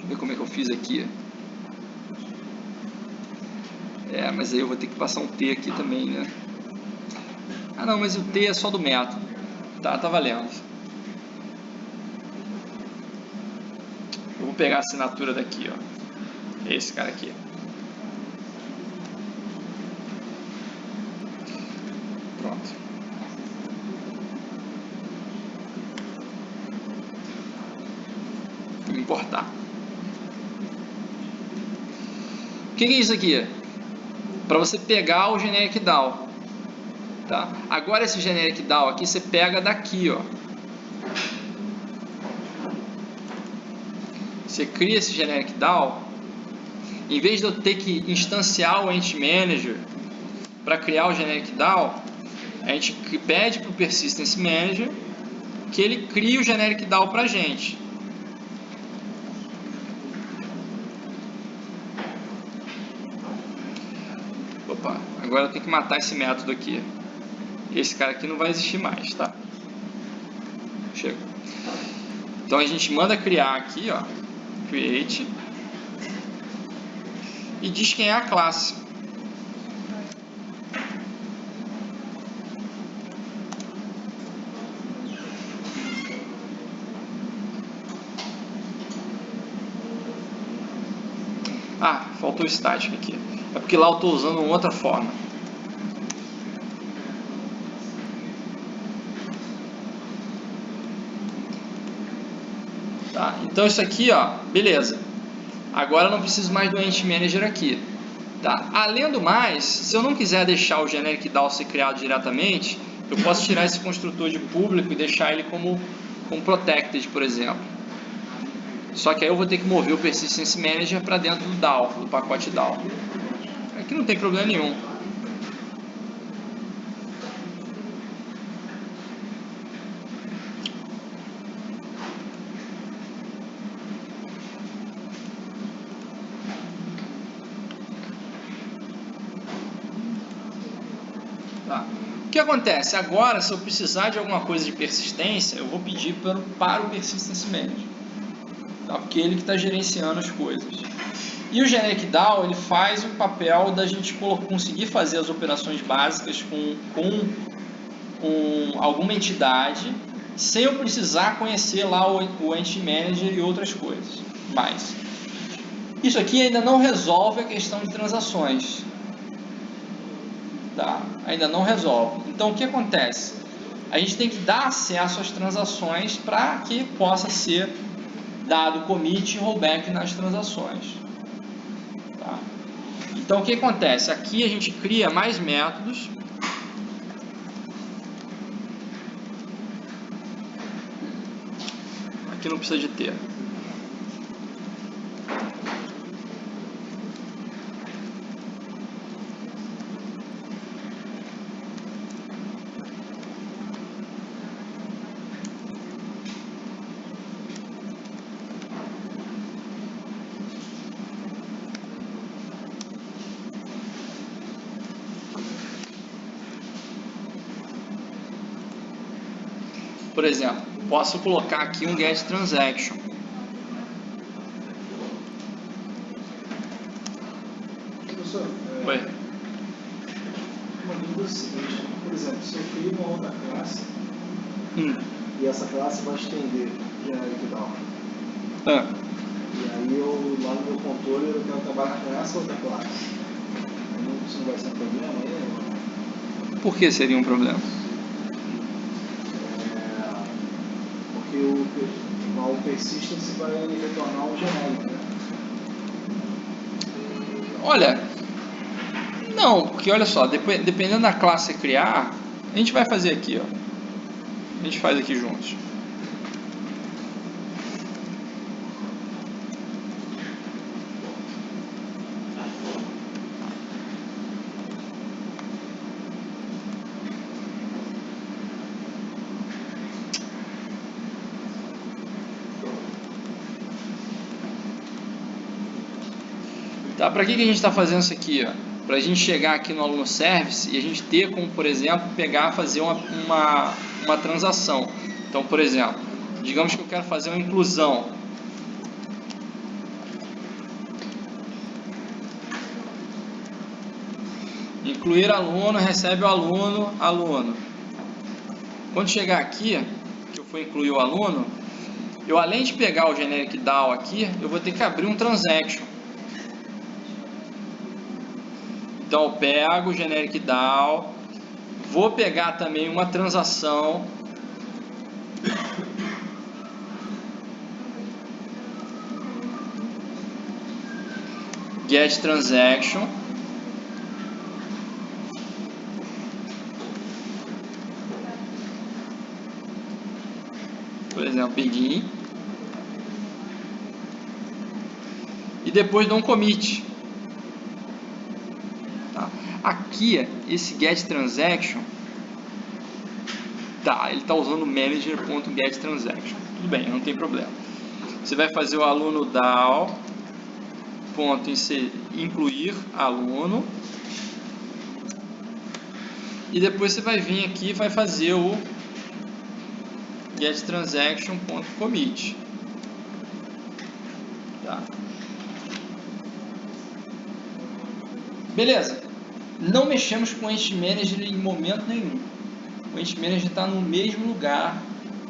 ver como é que eu fiz aqui. Mas aí eu vou ter que passar um T aqui também, né? Ah, não, mas o T é só do método. Tá valendo. Eu vou pegar a assinatura daqui, ó. Esse cara aqui. Pronto. Vou importar. O que é isso aqui? Para você pegar o generic DAO. Tá? Agora esse generic DAO aqui você pega daqui, ó. Você cria esse generic DAO. Em vez de eu ter que instanciar o Entity Manager para criar o generic DAO, a gente pede para o Persistence Manager que ele crie o generic DAO para a gente. Opa, agora eu tenho que matar esse método aqui. Esse cara aqui não vai existir mais, tá? Chega. Então a gente manda criar aqui, ó, create, e diz quem é a classe. Ah, faltou o static aqui. É porque lá eu estou usando uma outra forma. Tá, então isso aqui, ó, beleza. Agora eu não preciso mais do Entity Manager aqui. Tá? Além do mais, se eu não quiser deixar o generic DAO ser criado diretamente, eu posso tirar esse construtor de público e deixar ele como protected, por exemplo. Só que aí eu vou ter que mover o Persistence Manager para dentro do DAO, do pacote DAO. Aqui não tem problema nenhum. Tá. O que acontece? Agora, se eu precisar de alguma coisa de persistência, eu vou pedir para o Persistence Manager. Tá? Porque ele que está gerenciando as coisas. E o Generic DAO, ele faz o papel da gente conseguir fazer as operações básicas com alguma entidade, sem eu precisar conhecer lá o Entity Manager e outras coisas. Mas isso aqui ainda não resolve a questão de transações. Tá? Ainda não resolve. Então o que acontece? A gente tem que dar acesso às transações para que possa ser dado commit e rollback nas transações. Tá? Então o que acontece? Aqui a gente cria mais métodos. aqui não precisa de ter. Por exemplo, posso colocar aqui um get transaction. Professor, Oi. uma dúvida seguinte, por exemplo, se eu crio uma outra classe e essa classe vai estender genérico DAO, e aí eu, lá no meu controle, eu quero trabalhar com essa outra classe, aí isso não vai ser um problema aí? Por que seria um problema? Porque o persistence vai retornar um genérico, né? Olha, não, porque olha só, dependendo da classe que criar, a gente vai fazer aqui, ó. A gente faz aqui juntos. Tá, para que a gente está fazendo isso aqui? Para a gente chegar aqui no aluno service e a gente ter como, por exemplo, pegar, fazer uma transação. Então, por exemplo, digamos que eu quero fazer uma inclusão. Incluir aluno, recebe o aluno, aluno. Quando chegar aqui, que eu for incluir o aluno, eu além de pegar o generic DAO aqui, eu vou ter que abrir um transaction. Então eu pego o generic DAO, vou pegar também uma transação, get transaction, por exemplo, begin, e depois dou um commit. Tá? Aqui, esse get transaction, tá, ele está usando manager.getTransaction. Tudo bem, não tem problema. Você vai fazer o aluno DAO, ponto incluir aluno, e depois você vai vir aqui e vai fazer o getTransaction.commit. Tá. Beleza. Não mexemos com o Entity Manager em momento nenhum. O Entity Manager está no mesmo lugar,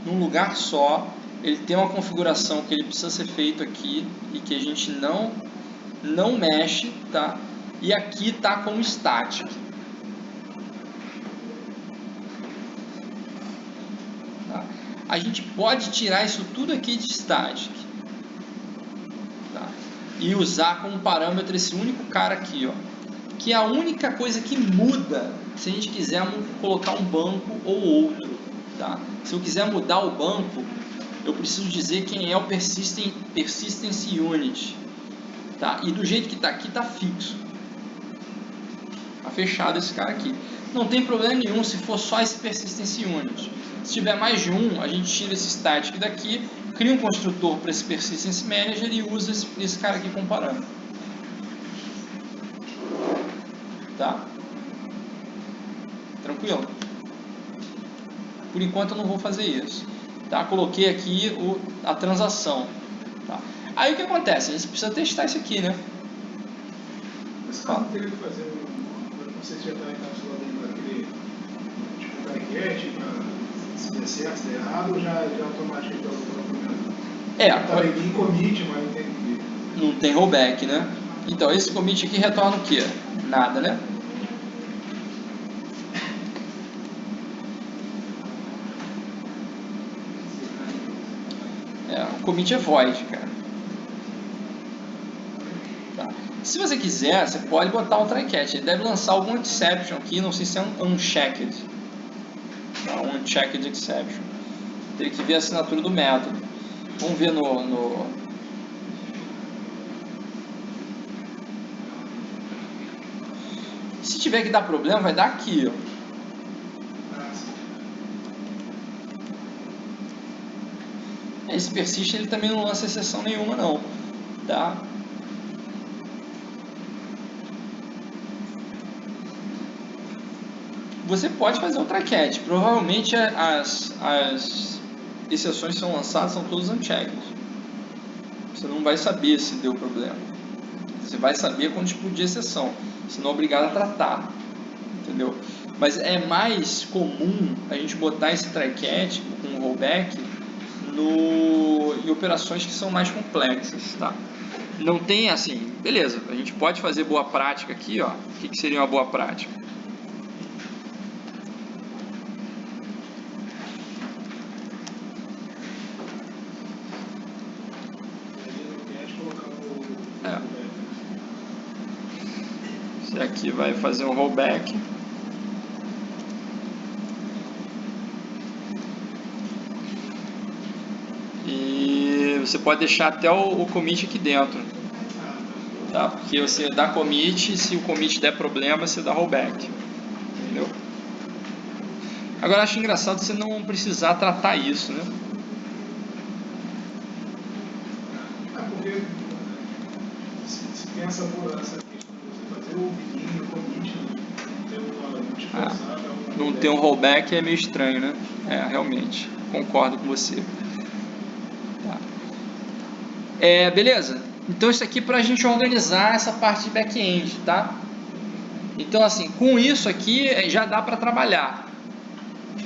num lugar só. Ele tem uma configuração que ele precisa ser feito aqui e que a gente não mexe, tá? E aqui está como static. Tá? A gente pode tirar isso tudo aqui de static, tá? E usar como parâmetro esse único cara aqui, ó, que é a única coisa que muda se a gente quiser colocar um banco ou outro, tá? Se eu quiser mudar o banco, eu preciso dizer quem é o persistence unit, tá? E do jeito que está aqui, está fixo, tá fechado esse cara aqui. Não tem problema nenhum se for só esse persistence unit. Se tiver mais de um, a gente tira esse static daqui, cria um construtor para esse persistence manager e usa esse cara aqui como parâmetro. Tá? Tranquilo? Por enquanto eu não vou fazer isso. Tá? Coloquei aqui a transação. Tá? Aí o que acontece? A gente precisa testar isso aqui, né? Mas caso eu teria que fazer, não sei se já está encapsulado naquele tipo cariquete, se der certo, se der errado, ou já automaticamente está usando Tá em commit, mas não tem. Não tem rollback, né? Então esse commit aqui retorna o quê? Nada, né? O commit é void, cara. Tá. Se você quiser, você pode botar um try catch. Ele deve lançar algum exception aqui, não sei se é um unchecked. Tá? Um unchecked exception. Teria que ver a assinatura do método. Vamos ver no... Se tiver que dar problema, vai dar aqui, ó. Esse persist ele também não lança exceção nenhuma não, tá? Você pode fazer outra cat. Provavelmente as exceções que são lançadas são todas unchecked. Você não vai saber se deu problema. Você vai saber quando explodir a exceção. Você não é obrigado a tratar, entendeu? Mas é mais comum a gente botar esse try catch com rollback em operações que são mais complexas, tá? Não tem assim, beleza, a gente pode fazer boa prática aqui, ó. O que seria uma boa prática? Esse aqui vai fazer um rollback. E você pode deixar até o commit aqui dentro, tá? Porque você dá commit, se o commit der problema, você dá rollback, entendeu? Agora, acho engraçado você não precisar tratar isso, né? Porque se tem essa questão de você fazer o begin, o commit, não ter um rollback é meio estranho, né? É, realmente, concordo com você. Beleza? Então isso aqui para a gente organizar essa parte de back-end, tá? Então assim, com isso aqui já dá para trabalhar.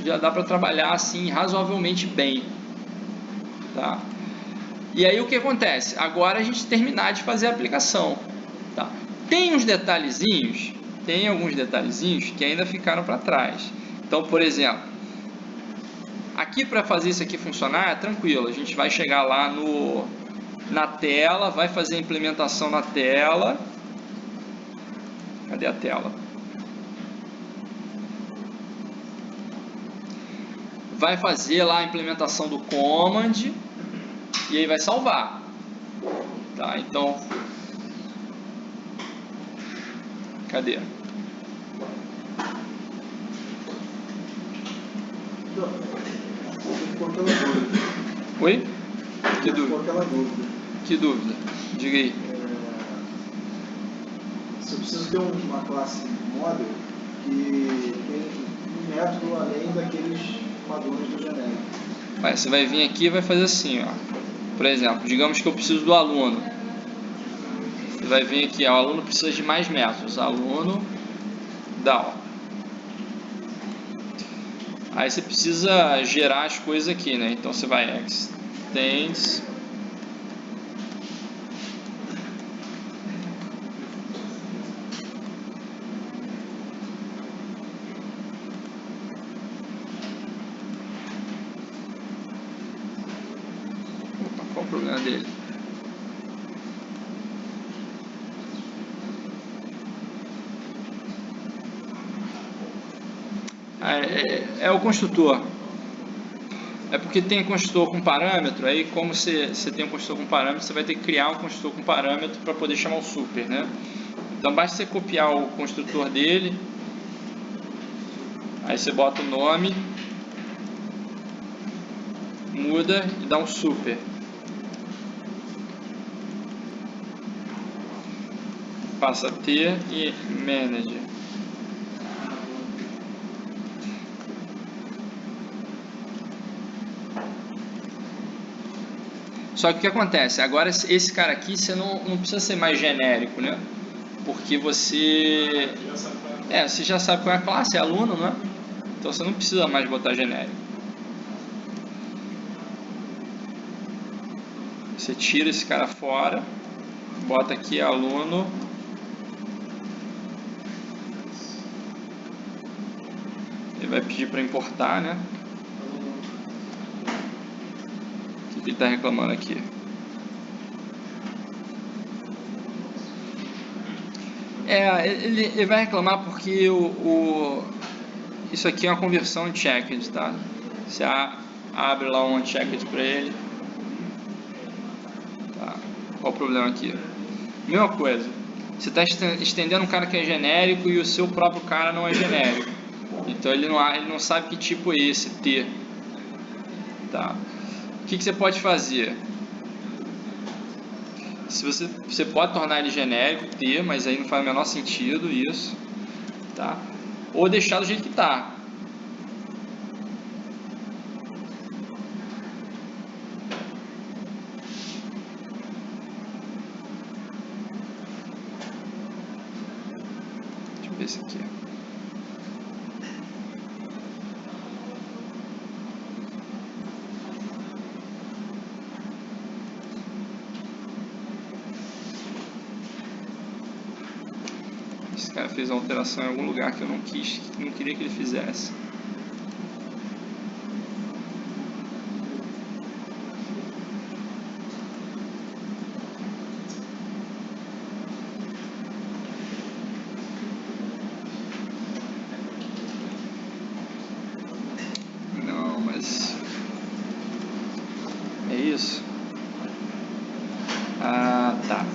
Já dá para trabalhar assim razoavelmente bem, tá? E aí o que acontece? Agora a gente terminar de fazer a aplicação, tá? Tem uns detalhezinhos, tem alguns detalhezinhos que ainda ficaram para trás. Então, por exemplo, aqui para fazer isso aqui funcionar é tranquilo. A gente vai chegar lá na tela, vai fazer a implementação na tela. Cadê a tela? Vai fazer lá a implementação do command e aí vai salvar, tá? Então, cadê? Oi? Que dúvida? Que dúvida? Diga aí. Se eu preciso ter uma classe model que tem um método além daqueles padrões do genérico. Você vai vir aqui e vai fazer assim, ó. Por exemplo, digamos que eu preciso do aluno. Você vai vir aqui, ó, o aluno precisa de mais métodos. Aluno down. Aí você precisa gerar as coisas aqui, né? Então você vai extends. Qual o problema dele? É o construtor. É porque tem construtor com parâmetro, aí como você tem um construtor com parâmetro, você vai ter que criar um construtor com parâmetro para poder chamar o super, né? Então basta você copiar o construtor dele, aí você bota o nome, muda e dá um super. Passa a ter e manage. Só que o que acontece? Agora esse cara aqui você não precisa ser mais genérico, né? Porque você já sabe qual é a classe, é aluno, não é? Então você não precisa mais botar genérico. Você tira esse cara fora, bota aqui aluno. Ele vai pedir para importar, né? O que ele está reclamando aqui? Ele vai reclamar porque isso aqui é uma conversão unchecked, tá? Você abre lá um unchecked para ele. Qual o problema aqui? Mesma coisa. Você está estendendo um cara que é genérico e o seu próprio cara não é genérico. Então ele não sabe que tipo é esse T. Tá. O que você pode fazer? Se você pode tornar ele genérico, T, mas aí não faz o menor sentido isso. Tá? Ou deixar do jeito que está. Deixa eu ver esse aqui. Esse cara fez uma alteração em algum lugar que eu não queria que ele fizesse. Não, mas é isso. Ah, tá.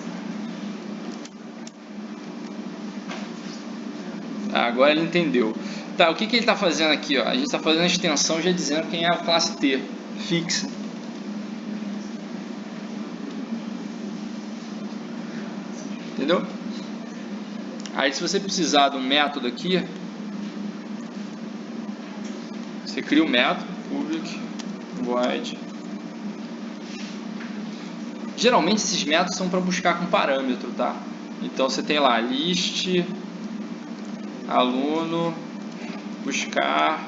Agora ele entendeu. Tá, o que ele está fazendo aqui? Ó? A gente está fazendo a extensão já dizendo quem é a classe T, fixa. Entendeu? Aí se você precisar de um método aqui, você cria o método, public, void. Geralmente esses métodos são para buscar com parâmetro, tá? Então você tem lá list, aluno, buscar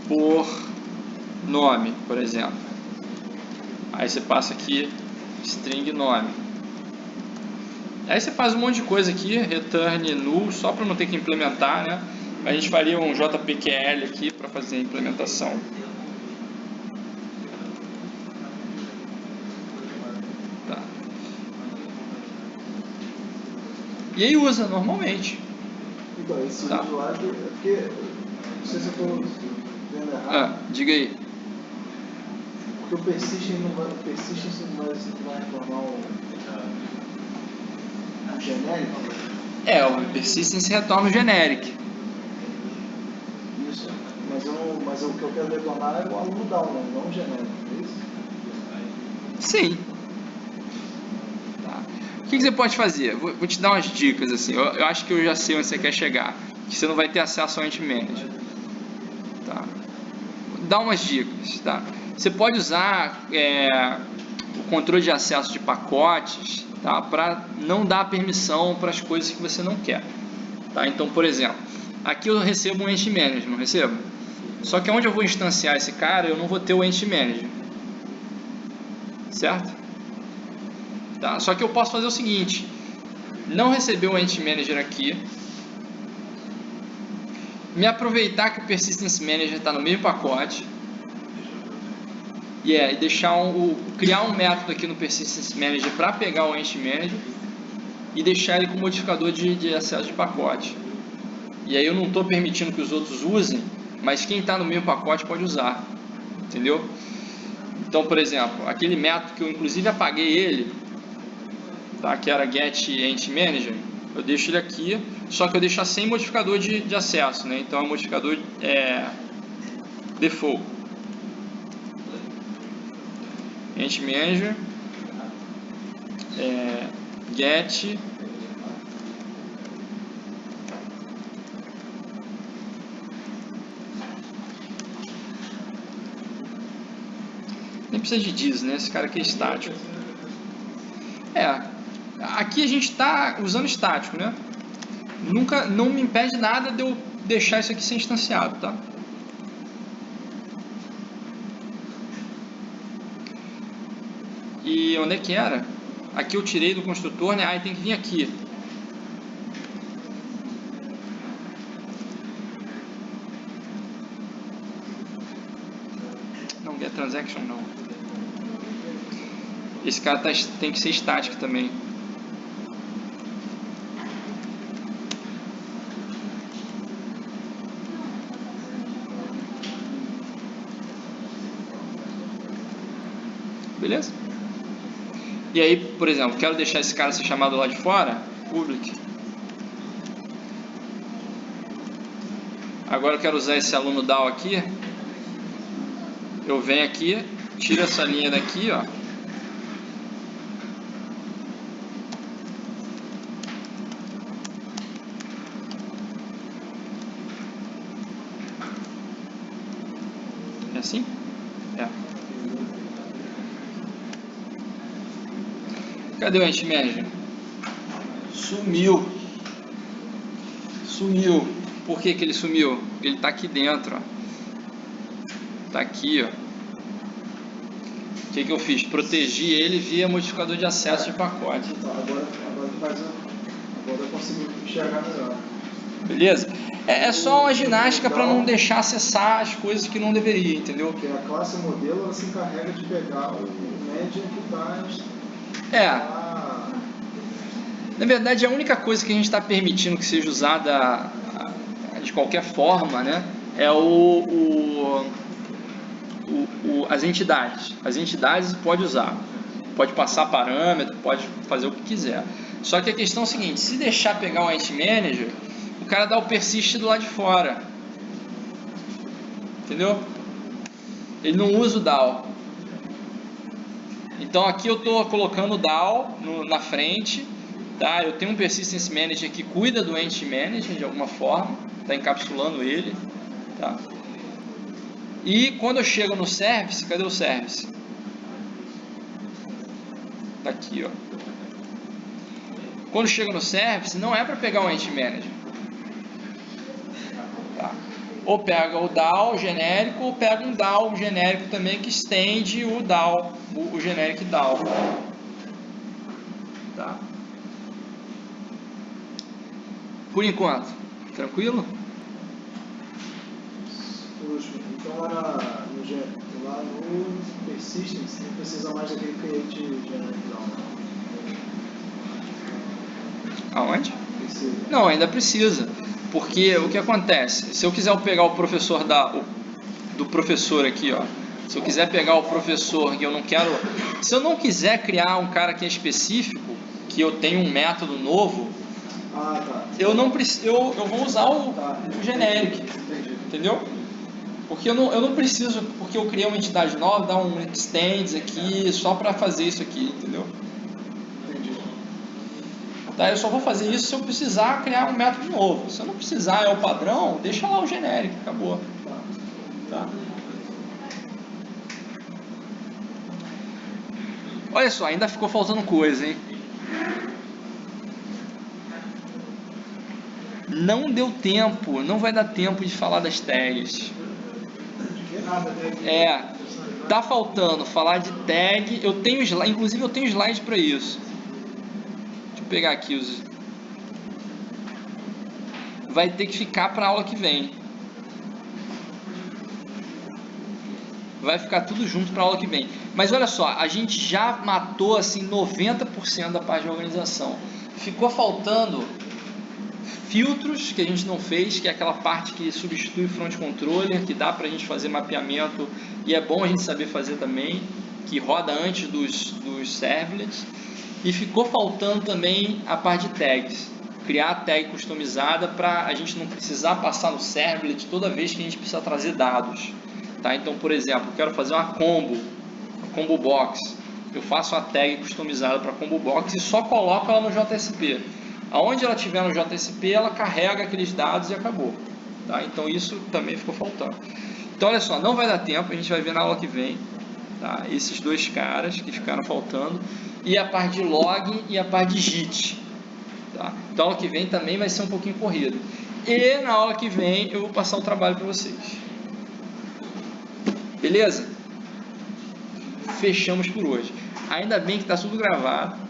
por nome, por exemplo. Aí você passa aqui string nome. Aí você faz um monte de coisa aqui, return null, só para não ter que implementar, né? A gente faria um JPQL aqui para fazer a implementação. Tá. E aí usa normalmente. Então, esse usuário é porque, não sei se eu estou vendo errado. Diga aí. Porque o persistent não vai retornar um genérico? O persistence retorna o generic. Isso, mas o que eu quero retornar é o aluno down, né? Não o genérico, é isso? Sim. Tá. O que você pode fazer? Vou te dar umas dicas assim. Eu acho que eu já sei onde você quer chegar. Que você não vai ter acesso ao Ent Manager. Tá. Vou dar umas dicas, tá? Você pode usar o controle de acesso de pacotes, tá? Para não dar permissão para as coisas que você não quer. Tá? Então, por exemplo, aqui eu recebo um Ent Manager, não recebo? Só que onde eu vou instanciar esse cara, eu não vou ter o Ent Manager. Certo? Tá? Só que eu posso fazer o seguinte: não receber o Ent Manager aqui, me aproveitar que o Persistence Manager está no mesmo pacote e deixar criar um método aqui no Persistence Manager para pegar o Ent Manager e deixar ele com modificador de acesso de pacote. E aí eu não estou permitindo que os outros usem, mas quem está no mesmo pacote pode usar. Entendeu? Então, por exemplo, aquele método que eu inclusive apaguei ele, tá? Que era getEntManager, eu deixo ele aqui, só que eu deixo sem modificador de acesso, né? Então é um modificador default. EntManager, get nem precisa de diz, né? Esse cara aqui é estático. Aqui a gente está usando estático, né? Não me impede nada de eu deixar isso aqui ser instanciado, tá? E onde é que era? Aqui eu tirei do construtor, né? Aí tem que vir aqui. Não, get transaction não. Esse cara tem que ser estático também. Beleza? E aí, por exemplo, quero deixar esse cara ser chamado lá de fora, public. Agora eu quero usar esse aluno DAO aqui. Eu venho aqui, tiro essa linha daqui, ó. É assim? É. Cadê o Entity Manager? Sumiu. Sumiu. Por que que ele sumiu? Porque ele está aqui dentro, ó. Tá aqui, ó. O que que eu fiz? Protegi ele via modificador de acesso de pacote. Agora eu consigo enxergar melhor. Beleza? É só uma ginástica para não deixar acessar as coisas que não deveria, entendeu? Porque a classe modelo ela se encarrega de pegar o média que está. Na verdade, a única coisa que a gente está permitindo que seja usada de qualquer forma, né, é as entidades. As entidades pode usar, pode passar parâmetro, pode fazer o que quiser. Só que a questão é a seguinte: se deixar pegar um Entity Manager, o cara dá o persist do lado de fora, entendeu? Ele não usa o DAO. Então aqui eu estou colocando o DAO na frente, tá? Eu tenho um Persistence Manager que cuida do Entity Manager de alguma forma, está encapsulando ele, tá? E quando eu chego no Service, cadê o Service? Tá aqui, ó. Quando eu chego no Service, não é para pegar o Entity Manager, tá? Ou pega o DAO genérico, ou pega um DAO genérico também que estende o DAO, o generic DAO, tá? Por enquanto, tranquilo? Então lá no Persistence não precisa mais daquele create generic DAO. Aonde? Não, ainda precisa. Porque o que acontece? Se eu quiser pegar o professor do professor aqui, ó. Se eu quiser pegar o professor que eu não quero... Se eu não quiser criar um cara que é específico, que eu tenho um método novo, eu não preciso, eu vou usar o generic, entendeu? Porque eu não preciso, porque eu criei uma entidade nova, dar um extends aqui, só para fazer isso aqui, entendeu? Tá, eu só vou fazer isso se eu precisar criar um método novo. Se eu não precisar, é o padrão, deixa lá o genérico, acabou. Tá? Olha só, ainda ficou faltando coisa, hein? Não deu tempo, não vai dar tempo de falar das tags. Tá faltando falar de tag. Eu tenho slide, inclusive eu tenho slide para isso. Deixa eu pegar aqui os. Vai ter que ficar para a aula que vem. Vai ficar tudo junto para a aula que vem. Mas olha só, a gente já matou assim 90% da parte de organização. Ficou faltando filtros que a gente não fez, que é aquela parte que substitui o front controller, que dá para a gente fazer mapeamento e é bom a gente saber fazer também, que roda antes dos servlets. E ficou faltando também a parte de tags, criar a tag customizada para a gente não precisar passar no servlet toda vez que a gente precisa trazer dados. Tá? Então, por exemplo, eu quero fazer uma combo box, eu faço a tag customizada para combo box e só coloco ela no JSP. Aonde ela estiver no JSP, ela carrega aqueles dados e acabou. Tá? Então isso também ficou faltando. Então olha só, não vai dar tempo, a gente vai ver na aula que vem, tá? Esses dois caras que ficaram faltando, e a parte de log e a parte de JIT. Tá? Então a aula que vem também vai ser um pouquinho corrido. E na aula que vem eu vou passar o trabalho para vocês. Beleza? Fechamos por hoje. Ainda bem que está tudo gravado.